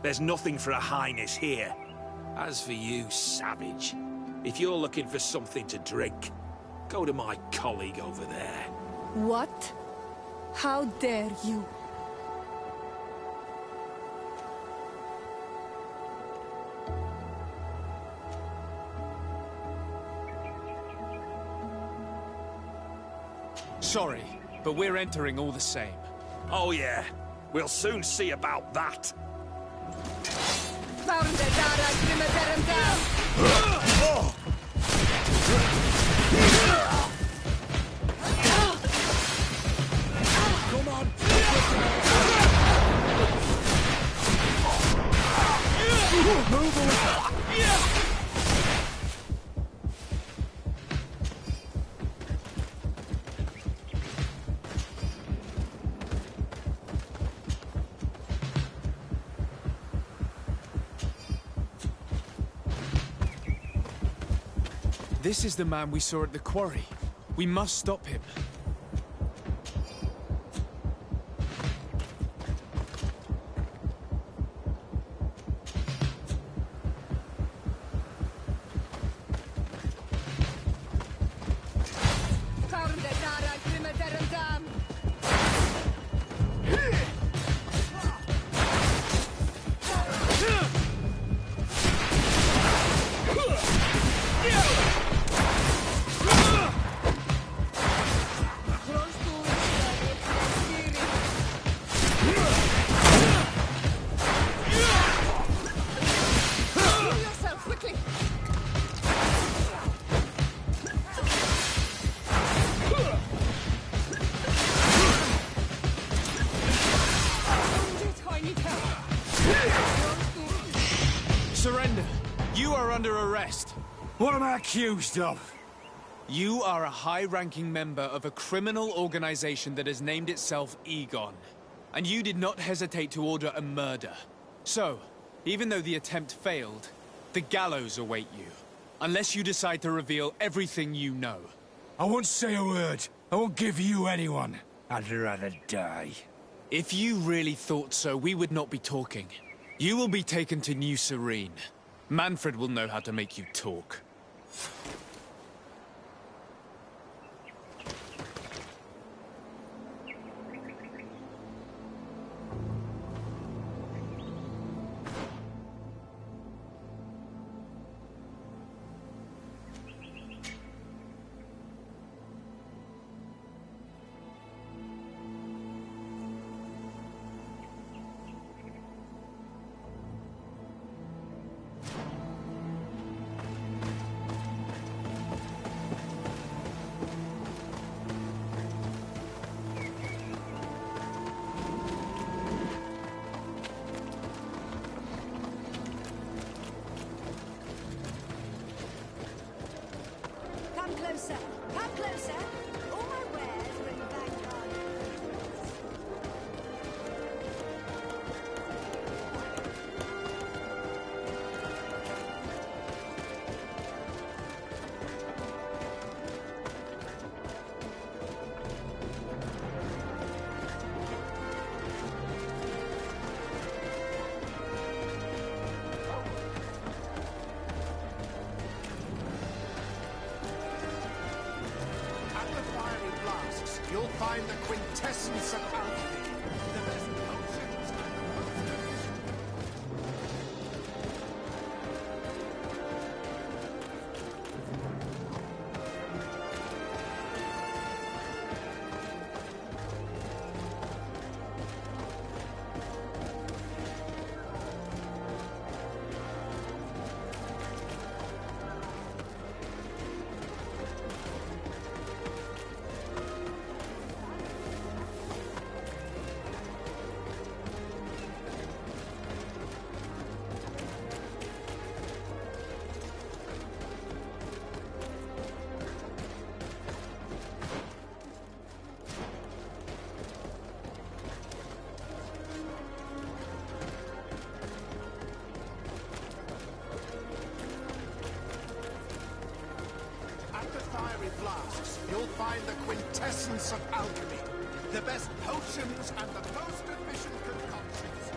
Speaker 15: There's nothing for a highness here. As for you, savage, if you're looking for something to drink, go to my colleague over there.
Speaker 16: What? How dare you?
Speaker 2: Sorry, but we're entering all the same.
Speaker 15: Oh yeah, we'll soon see about that.
Speaker 6: Come on! Move away!
Speaker 2: This is the man we saw at the quarry. We must stop him. Surrender. You are under arrest.
Speaker 10: What am I accused of?
Speaker 2: You are a high-ranking member of a criminal organization that has named itself Egon. And you did not hesitate to order a murder. So, even though the attempt failed, the gallows await you. Unless you decide to reveal everything you know.
Speaker 10: I won't say a word. I won't give you anyone. I'd rather die.
Speaker 2: If you really thought so, we would not be talking. You will be taken to New Serene. Manfred will know how to make you talk.
Speaker 6: the quintessence of alchemy. The best potions and the most flasks, you'll find the quintessence of alchemy. The best potions and the most efficient concoctions.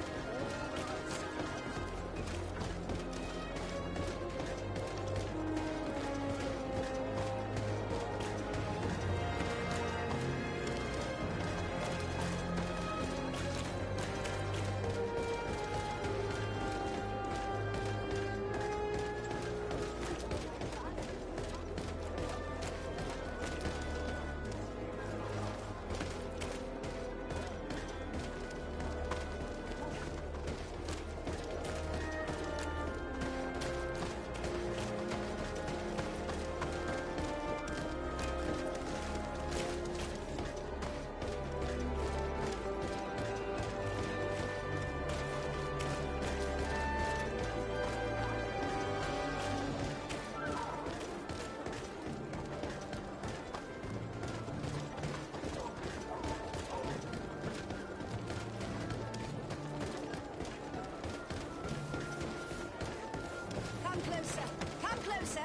Speaker 14: Come closer.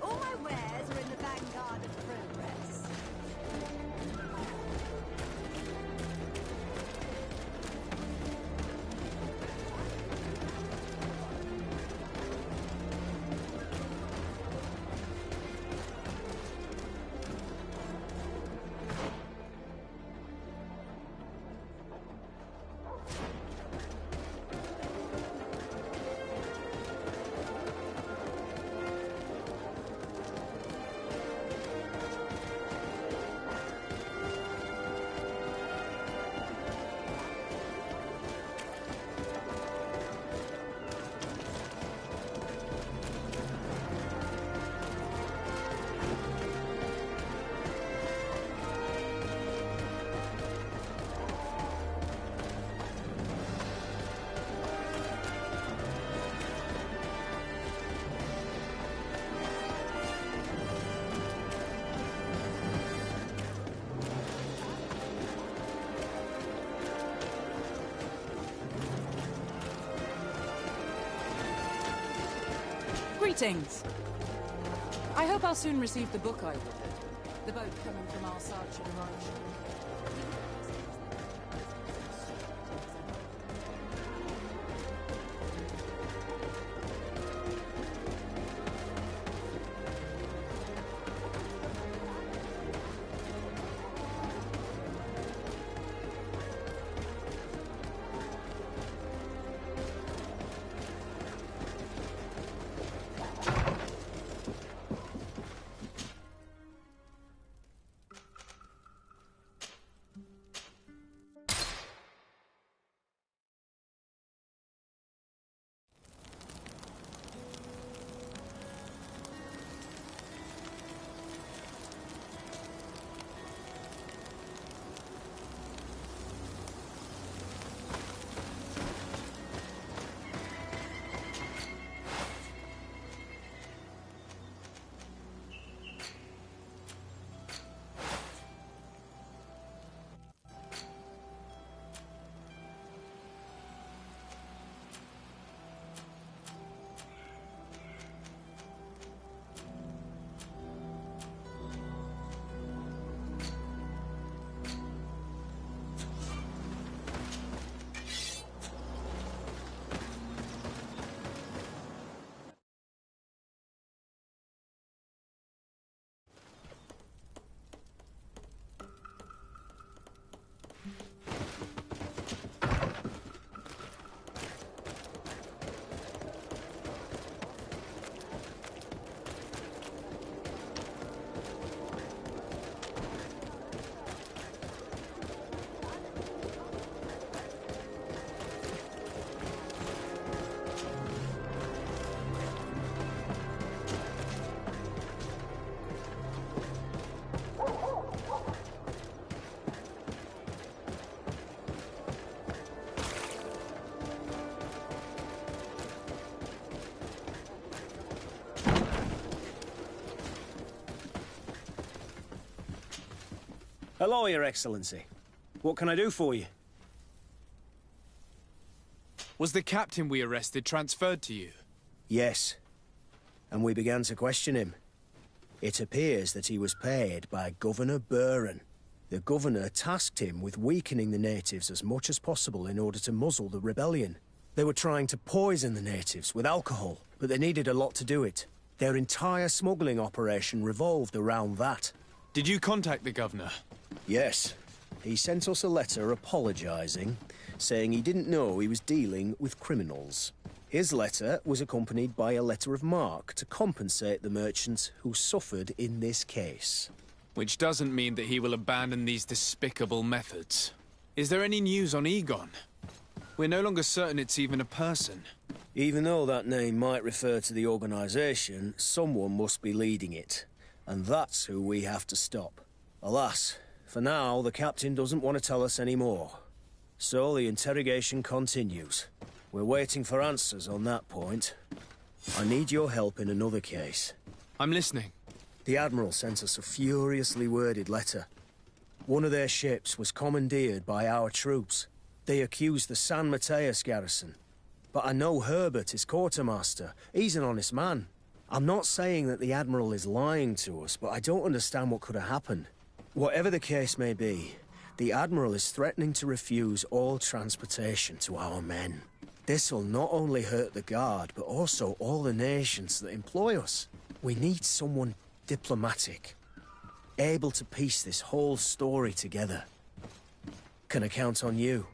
Speaker 14: All my wares are in the vanguard of progress.
Speaker 17: Greetings. I hope I'll soon receive the book I ordered. The boat coming from Alsard should arrive shortly.
Speaker 18: Hello, Your Excellency. What can I do for you?
Speaker 2: Was the captain we arrested transferred to you?
Speaker 18: Yes. And we began to question him. It appears that he was paid by Governor Buren. The governor tasked him with weakening the natives as much as possible in order to muzzle the rebellion. They were trying to poison the natives with alcohol, but they needed a lot to do it. Their entire smuggling operation revolved around that.
Speaker 2: Did you contact the governor?
Speaker 18: Yes. He sent us a letter apologizing, saying he didn't know he was dealing with criminals. His letter was accompanied by a letter of marque to compensate the merchants who suffered in this case.
Speaker 2: Which doesn't mean that he will abandon these despicable methods. Is there any news on Egon? We're no longer certain it's even a person.
Speaker 18: Even though that name might refer to the organization, someone must be leading it. And that's who we have to stop. Alas, for now, the captain doesn't want to tell us any more. So the interrogation continues. We're waiting for answers on that point. I need your help in another case.
Speaker 2: I'm listening.
Speaker 18: The Admiral sent us a furiously worded letter. One of their ships was commandeered by our troops. They accused the San Mateus garrison. But I know Herbert is quartermaster. He's an honest man. I'm not saying that the Admiral is lying to us, but I don't understand what could have happened. Whatever the case may be, the Admiral is threatening to refuse all transportation to our men. This will not only hurt the Guard, but also all the nations that employ us. We need someone diplomatic, able to piece this whole story together. Can I count on you?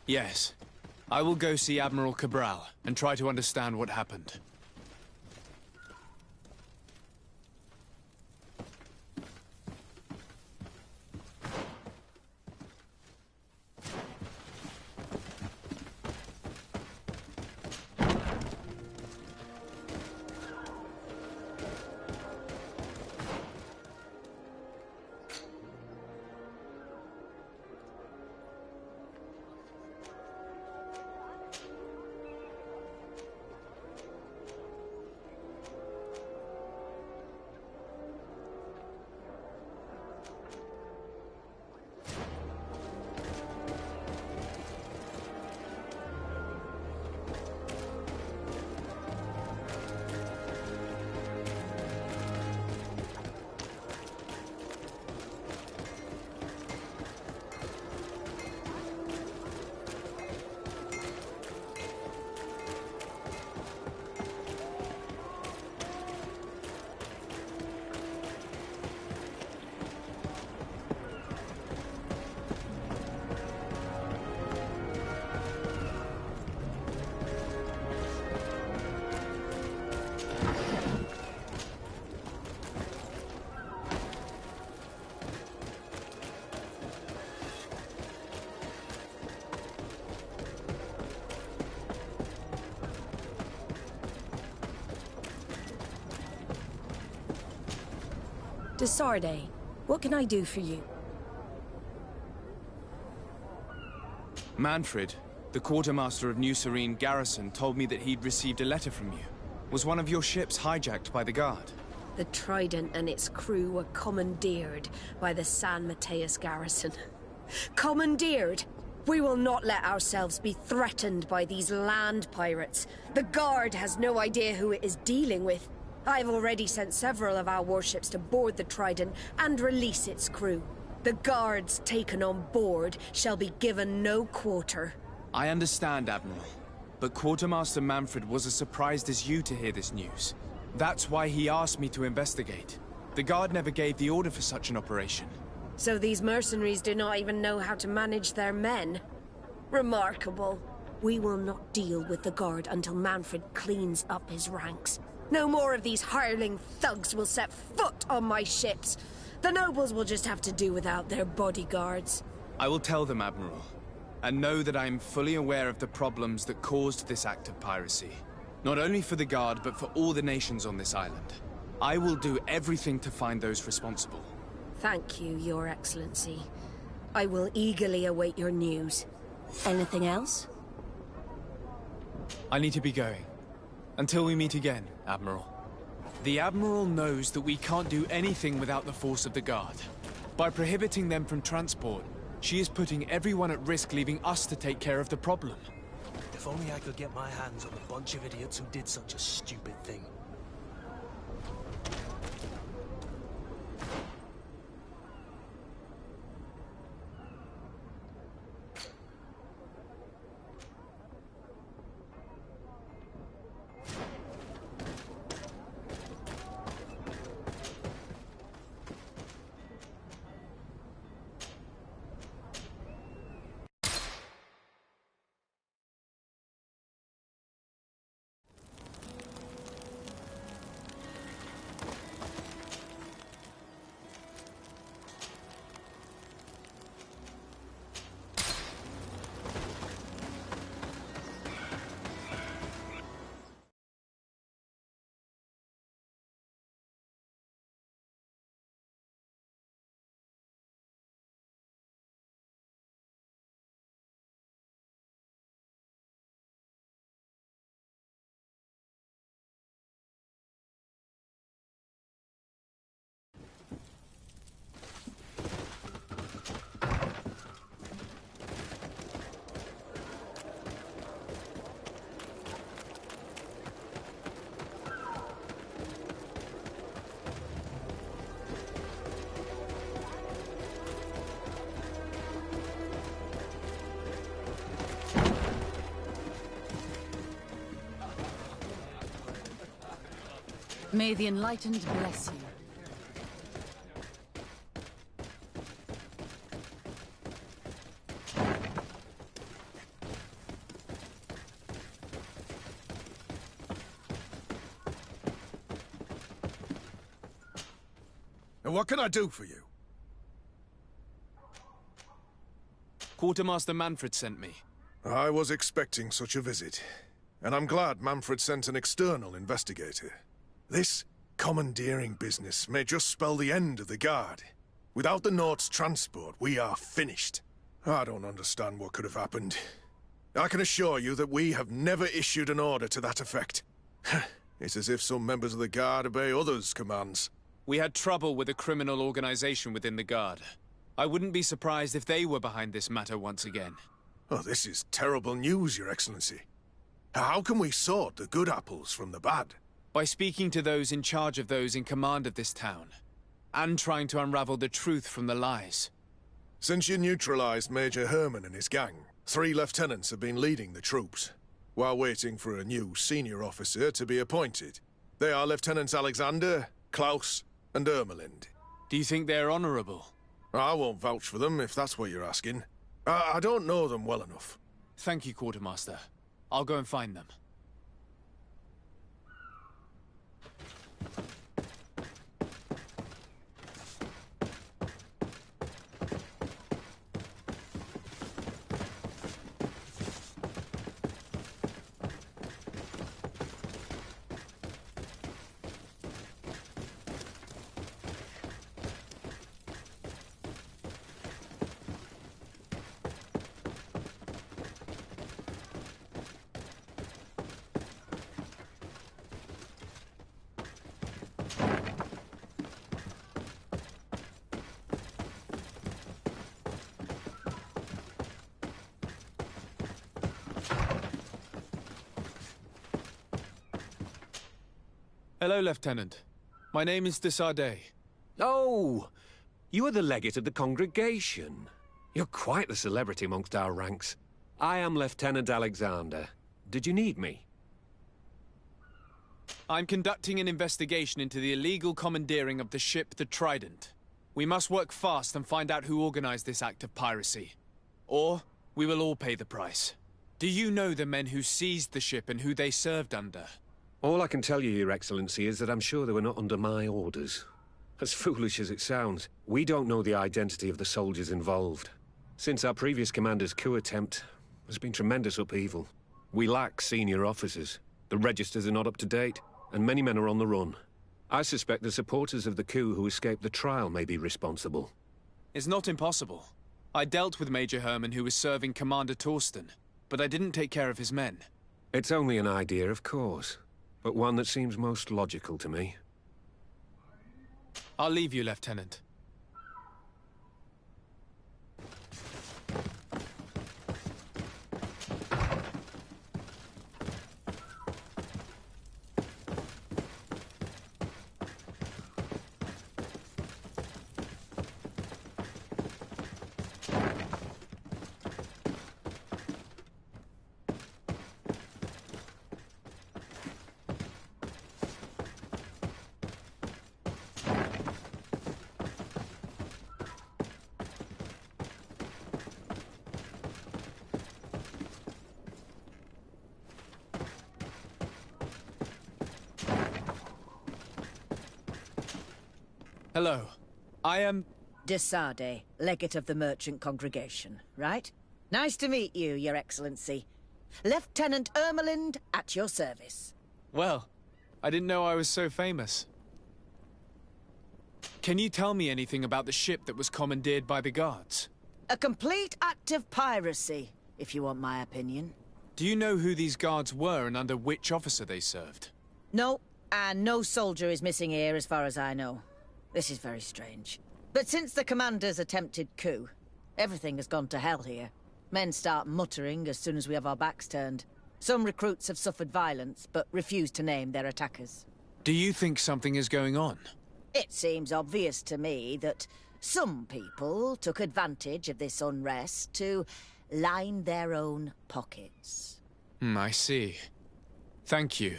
Speaker 2: Yes. I will go see Admiral Cabral and try to understand what happened.
Speaker 19: Desarde, what can I do for you?
Speaker 2: Manfred, the quartermaster of New Serene Garrison, told me that he'd received a letter from you. Was one of your ships hijacked by the Guard?
Speaker 19: The Trident and its crew were commandeered by the San Mateus Garrison. Commandeered? We will not let ourselves be threatened by these land pirates. The Guard has no idea who it is dealing with. I've already sent several of our warships to board the Trident and release its crew. The Guards taken on board shall be given no quarter.
Speaker 2: I understand, Admiral. But Quartermaster Manfred was as surprised as you to hear this news. That's why he asked me to investigate. The Guard never gave the order for such an operation.
Speaker 19: So these mercenaries do not even know how to manage their men? Remarkable. We will not deal with the Guard until Manfred cleans up his ranks. No more of these hireling thugs will set foot on my ships. The nobles will just have to do without their bodyguards.
Speaker 2: I will tell them, Admiral. And know that I am fully aware of the problems that caused this act of piracy. Not only for the Guard, but for all the nations on this island. I will do everything to find those responsible.
Speaker 19: Thank you, Your Excellency. I will eagerly await your news. Anything else?
Speaker 2: I need to be going. Until we meet again, Admiral. The Admiral knows that we can't do anything without the force of the Guard. By prohibiting them from transport, she is putting everyone at risk, leaving us to take care of the problem.
Speaker 13: If only I could get my hands on a bunch of idiots who did such a stupid thing.
Speaker 17: May the Enlightened bless you.
Speaker 6: And what can I do for you?
Speaker 2: Quartermaster Manfred sent me.
Speaker 6: I was expecting such a visit. And I'm glad Manfred sent an external investigator. This commandeering business may just spell the end of the Guard. Without the Nord's transport, we are finished. I don't understand what could have happened. I can assure you that we have never issued an order to that effect. It's as if some members of the Guard obey others' commands.
Speaker 2: We had trouble with a criminal organization within the Guard. I wouldn't be surprised if they were behind this matter once again.
Speaker 6: Oh, this is terrible news, Your Excellency. How can we sort the good apples from the bad?
Speaker 2: By speaking to those in charge of those in command of this town, and trying to unravel the truth from the lies.
Speaker 6: Since you neutralized Major Herman and his gang, 3 lieutenants have been leading the troops, while waiting for a new senior officer to be appointed. They are Lieutenants Alexander, Klaus, and Ermelind.
Speaker 2: Do you think they're honorable?
Speaker 6: I won't vouch for them, if that's what you're asking. I don't know them well enough.
Speaker 2: Thank you, Quartermaster. I'll go and find them. Hello, Lieutenant. My name is de Sardet.
Speaker 20: Oh, you are the legate of the congregation. You're quite the celebrity amongst our ranks. I am Lieutenant Alexander. Did you need me?
Speaker 2: I'm conducting an investigation into the illegal commandeering of the ship the Trident. We must work fast and find out who organized this act of piracy. Or we will all pay the price. Do you know the men who seized the ship and who they served under?
Speaker 20: All I can tell you, Your Excellency, is that I'm sure they were not under my orders. As foolish as it sounds, we don't know the identity of the soldiers involved. Since our previous commander's coup attempt, there's been tremendous upheaval. We lack senior officers. The registers are not up to date, and many men are on the run. I suspect the supporters of the coup who escaped the trial may be responsible.
Speaker 2: It's not impossible. I dealt with Major Herman, who was serving Commander Torsten, but I didn't take care of his men.
Speaker 20: It's only an idea, of course, but one that seems most logical to me.
Speaker 2: I'll leave you, Lieutenant. Hello. I am...
Speaker 5: De Sade, legate of the merchant congregation, right? Nice to meet you, Your Excellency. Lieutenant Ermelind, at your service.
Speaker 2: Well, I didn't know I was so famous. Can you tell me anything about the ship that was commandeered by the guards?
Speaker 5: A complete act of piracy, if you want my opinion.
Speaker 2: Do you know who these guards were and under which officer they served?
Speaker 5: No, and no soldier is missing here as far as I know. This is very strange. But since the commander's attempted coup, everything has gone to hell here. Men start muttering as soon as we have our backs turned. Some recruits have suffered violence, but refuse to name their attackers.
Speaker 2: Do you think something is going on?
Speaker 5: It seems obvious to me that some people took advantage of this unrest to line their own pockets.
Speaker 2: I see. Thank you.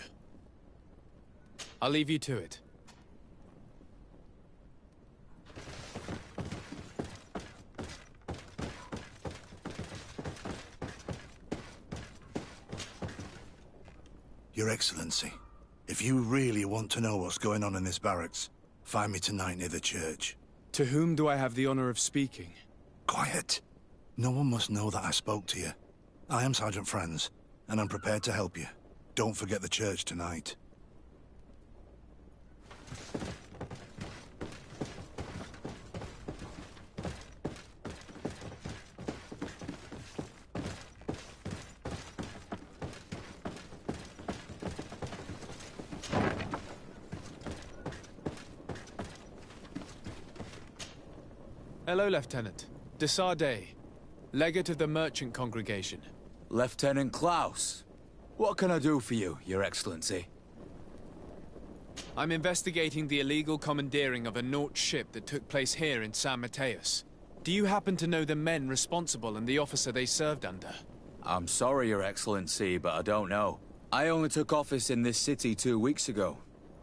Speaker 2: I'll leave you to it.
Speaker 21: Your Excellency, if you really want to know what's going on in this barracks, find me tonight near the church.
Speaker 2: To whom do I have the honor of speaking?
Speaker 21: Quiet. No one must know that I spoke to you. I am Sergeant Franz, and I'm prepared to help you. Don't forget the church tonight.
Speaker 2: Hello, Lieutenant. De Sade, legate of the merchant congregation.
Speaker 22: Lieutenant Klaus. What can I do for you, Your Excellency?
Speaker 2: I'm investigating the illegal commandeering of a Naut ship that took place here in San Mateus. Do you happen to know the men responsible and the officer they served under?
Speaker 22: I'm sorry, Your Excellency, but I don't know. I only took office in this city 2 weeks ago.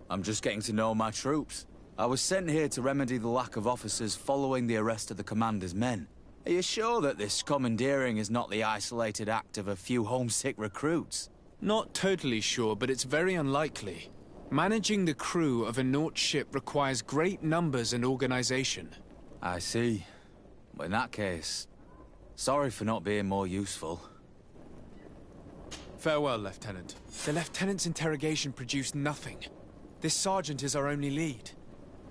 Speaker 22: I'm just getting to know my troops. I was sent here to remedy the lack of officers following the arrest of the commander's men. Are you sure that this commandeering is not the isolated act of a few homesick recruits?
Speaker 2: Not totally sure, but it's very unlikely. Managing the crew of a Naut ship requires great numbers and organization.
Speaker 22: I see. But in that case, sorry for not being more useful.
Speaker 2: Farewell, Lieutenant. The Lieutenant's interrogation produced nothing. This sergeant is our only lead.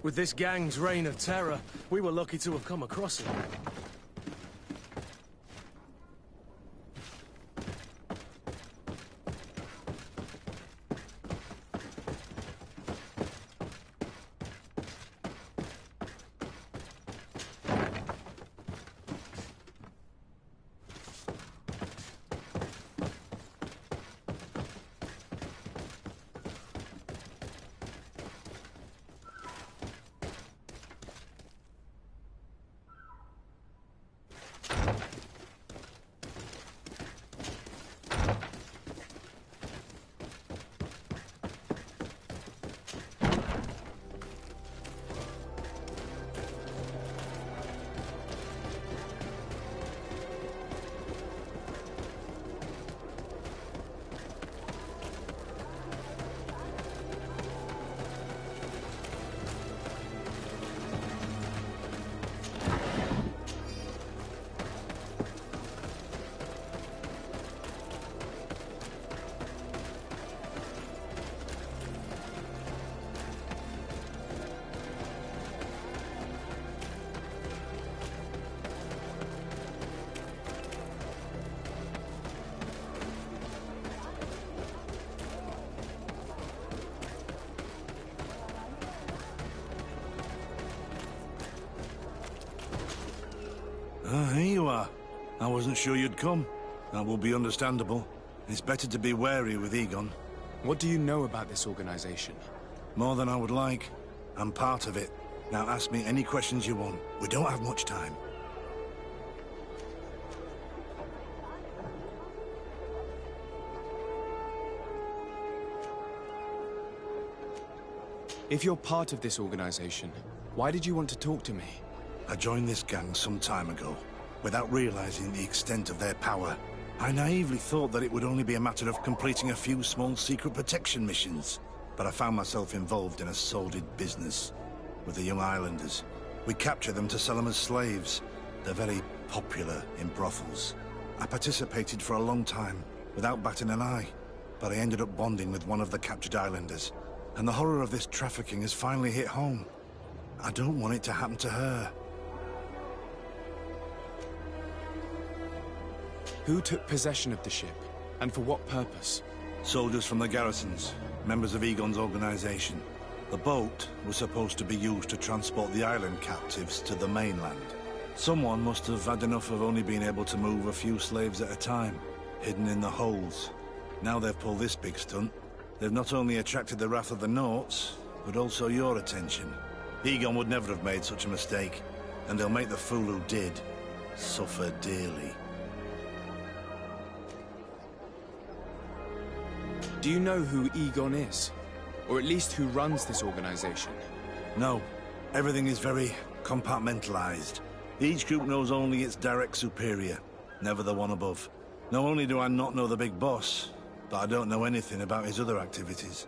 Speaker 13: With this gang's reign of terror, we were lucky to have come across him.
Speaker 21: Here you are. I wasn't sure you'd come. That will be understandable. It's better to be wary with Egon.
Speaker 2: What do you know about this organization?
Speaker 21: More than I would like. I'm part of it. Now ask me any questions you want. We don't have much time.
Speaker 2: If you're part of this organization, why did you want to talk to me?
Speaker 21: I joined this gang some time ago, without realizing the extent of their power. I naively thought that it would only be a matter of completing a few small secret protection missions, but I found myself involved in a sordid business. with the young islanders. We capture them to sell them as slaves. They're very popular in brothels. I participated for a long time, without batting an eye, but I ended up bonding with one of the captured islanders, and the horror of this trafficking has finally hit home. I don't want it to happen to her.
Speaker 2: Who took possession of the ship, and for what purpose?
Speaker 21: Soldiers from the garrisons, members of Egon's organization. The boat was supposed to be used to transport the island captives to the mainland. Someone must have had enough of only being able to move a few slaves at a time, hidden in the holds. Now they've pulled this big stunt. They've not only attracted the wrath of the Nauts, but also your attention. Egon would never have made such a mistake, and they'll make the fool who did suffer dearly.
Speaker 2: Do you know who Egon is? Or at least who runs this organization?
Speaker 21: No. Everything is very compartmentalized. Each group knows only its direct superior, never the one above. Not only do I not know the big boss, but I don't know anything about his other activities.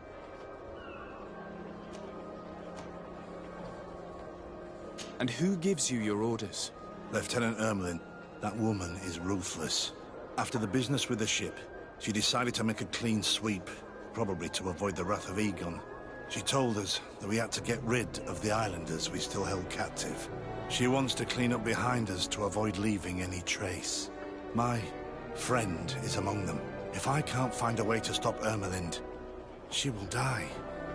Speaker 2: And who gives you your orders?
Speaker 21: Lieutenant Ermelin. That woman is ruthless. After the business with the ship, she decided to make a clean sweep, probably to avoid the wrath of Egon. She told us that we had to get rid of the islanders we still held captive. She wants to clean up behind us to avoid leaving any trace. My friend is among them. If I can't find a way to stop Ermelind, she will die.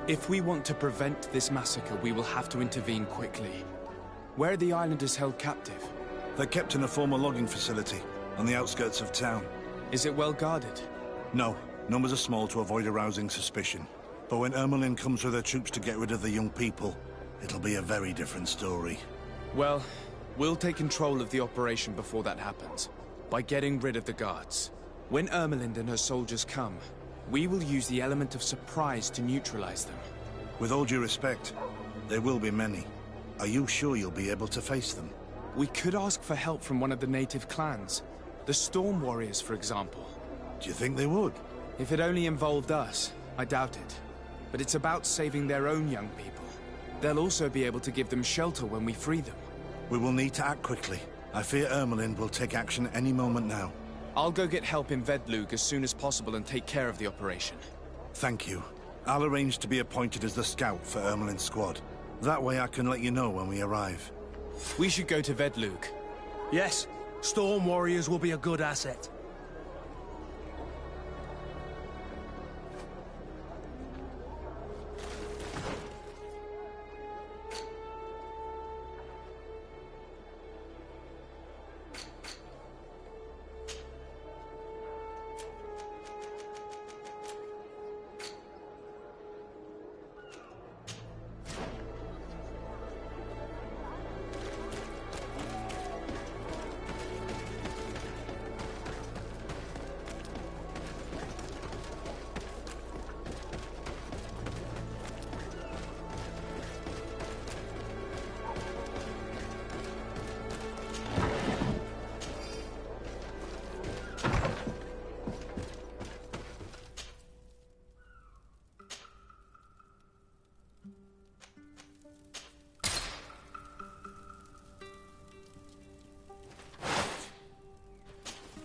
Speaker 2: If we want to prevent this massacre, we will have to intervene quickly. Where are the islanders held captive?
Speaker 21: They're kept in a former logging facility on the outskirts of town.
Speaker 2: Is it well guarded?
Speaker 21: No. Numbers are small to avoid arousing suspicion. But when Ermelin comes with her troops to get rid of the young people, it'll be a very different story.
Speaker 2: Well, we'll take control of the operation before that happens, by getting rid of the guards. When Ermelind and her soldiers come, we will use the element of surprise to neutralize them.
Speaker 21: With all due respect, there will be many. Are you sure you'll be able to face them?
Speaker 2: We could ask for help from one of the native clans. The Storm Warriors, for example.
Speaker 21: Do you think they would?
Speaker 2: If it only involved us, I doubt it. But it's about saving their own young people. They'll also be able to give them shelter when we free them.
Speaker 21: We will need to act quickly. I fear Ermelind will take action any moment now.
Speaker 2: I'll go get help in Vedlug as soon as possible and take care of the operation.
Speaker 21: Thank you. I'll arrange to be appointed as the scout for Ermelind's squad. That way I can let you know when we arrive.
Speaker 2: We should go to Vedlug.
Speaker 13: Yes. Storm Warriors will be a good asset.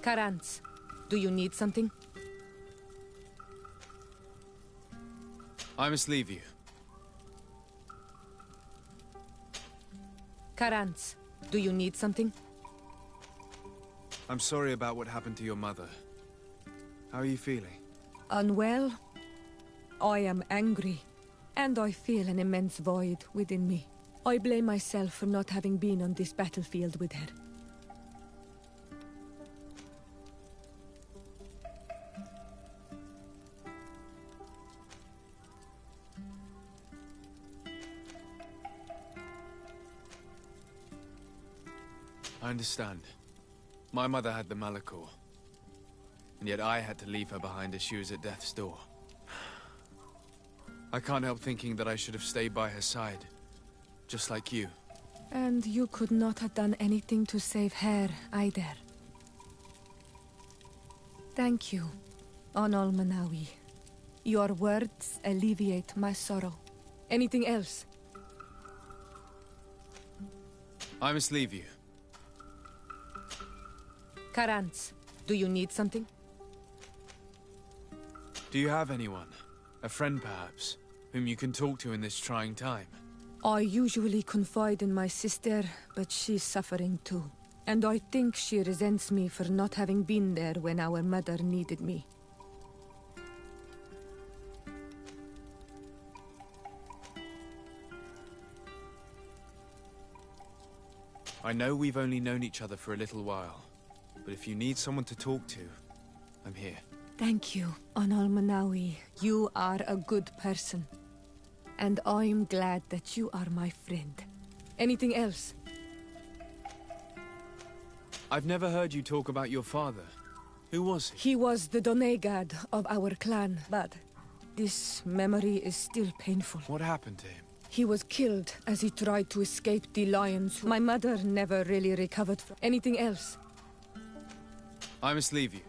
Speaker 16: Karantz, do you need something?
Speaker 2: I must leave you.
Speaker 16: Karantz, do you need something?
Speaker 2: I'm sorry about what happened to your mother. How are you feeling?
Speaker 16: Unwell? I am angry, and I feel an immense void within me. I blame myself for not having been on this battlefield with her.
Speaker 2: I understand. My mother had the Malachor. And yet I had to leave her behind as she was at death's door. I can't help thinking that I should have stayed by her side. Just like you.
Speaker 16: And you could not have done anything to save her, either. Thank you, Onol Manawi. Your words alleviate my sorrow. Anything else?
Speaker 2: I must leave you.
Speaker 16: Karantz, do you need something?
Speaker 2: Do you have anyone? A friend, perhaps, whom you can talk to in this trying time?
Speaker 16: I usually confide in my sister, but she's suffering too. And I think she resents me for not having been there when our mother needed me.
Speaker 2: I know we've only known each other for a little while, but if you need someone to talk to, I'm here.
Speaker 16: Thank you, Anal Manawi. You are a good person. And I'm glad that you are my friend. Anything else?
Speaker 2: I've never heard you talk about your father. Who was he?
Speaker 16: He was the Donegad of our clan, but this memory is still painful.
Speaker 2: What happened to him?
Speaker 16: He was killed as he tried to escape the lions. My mother never really recovered from anything else.
Speaker 2: I must leave you.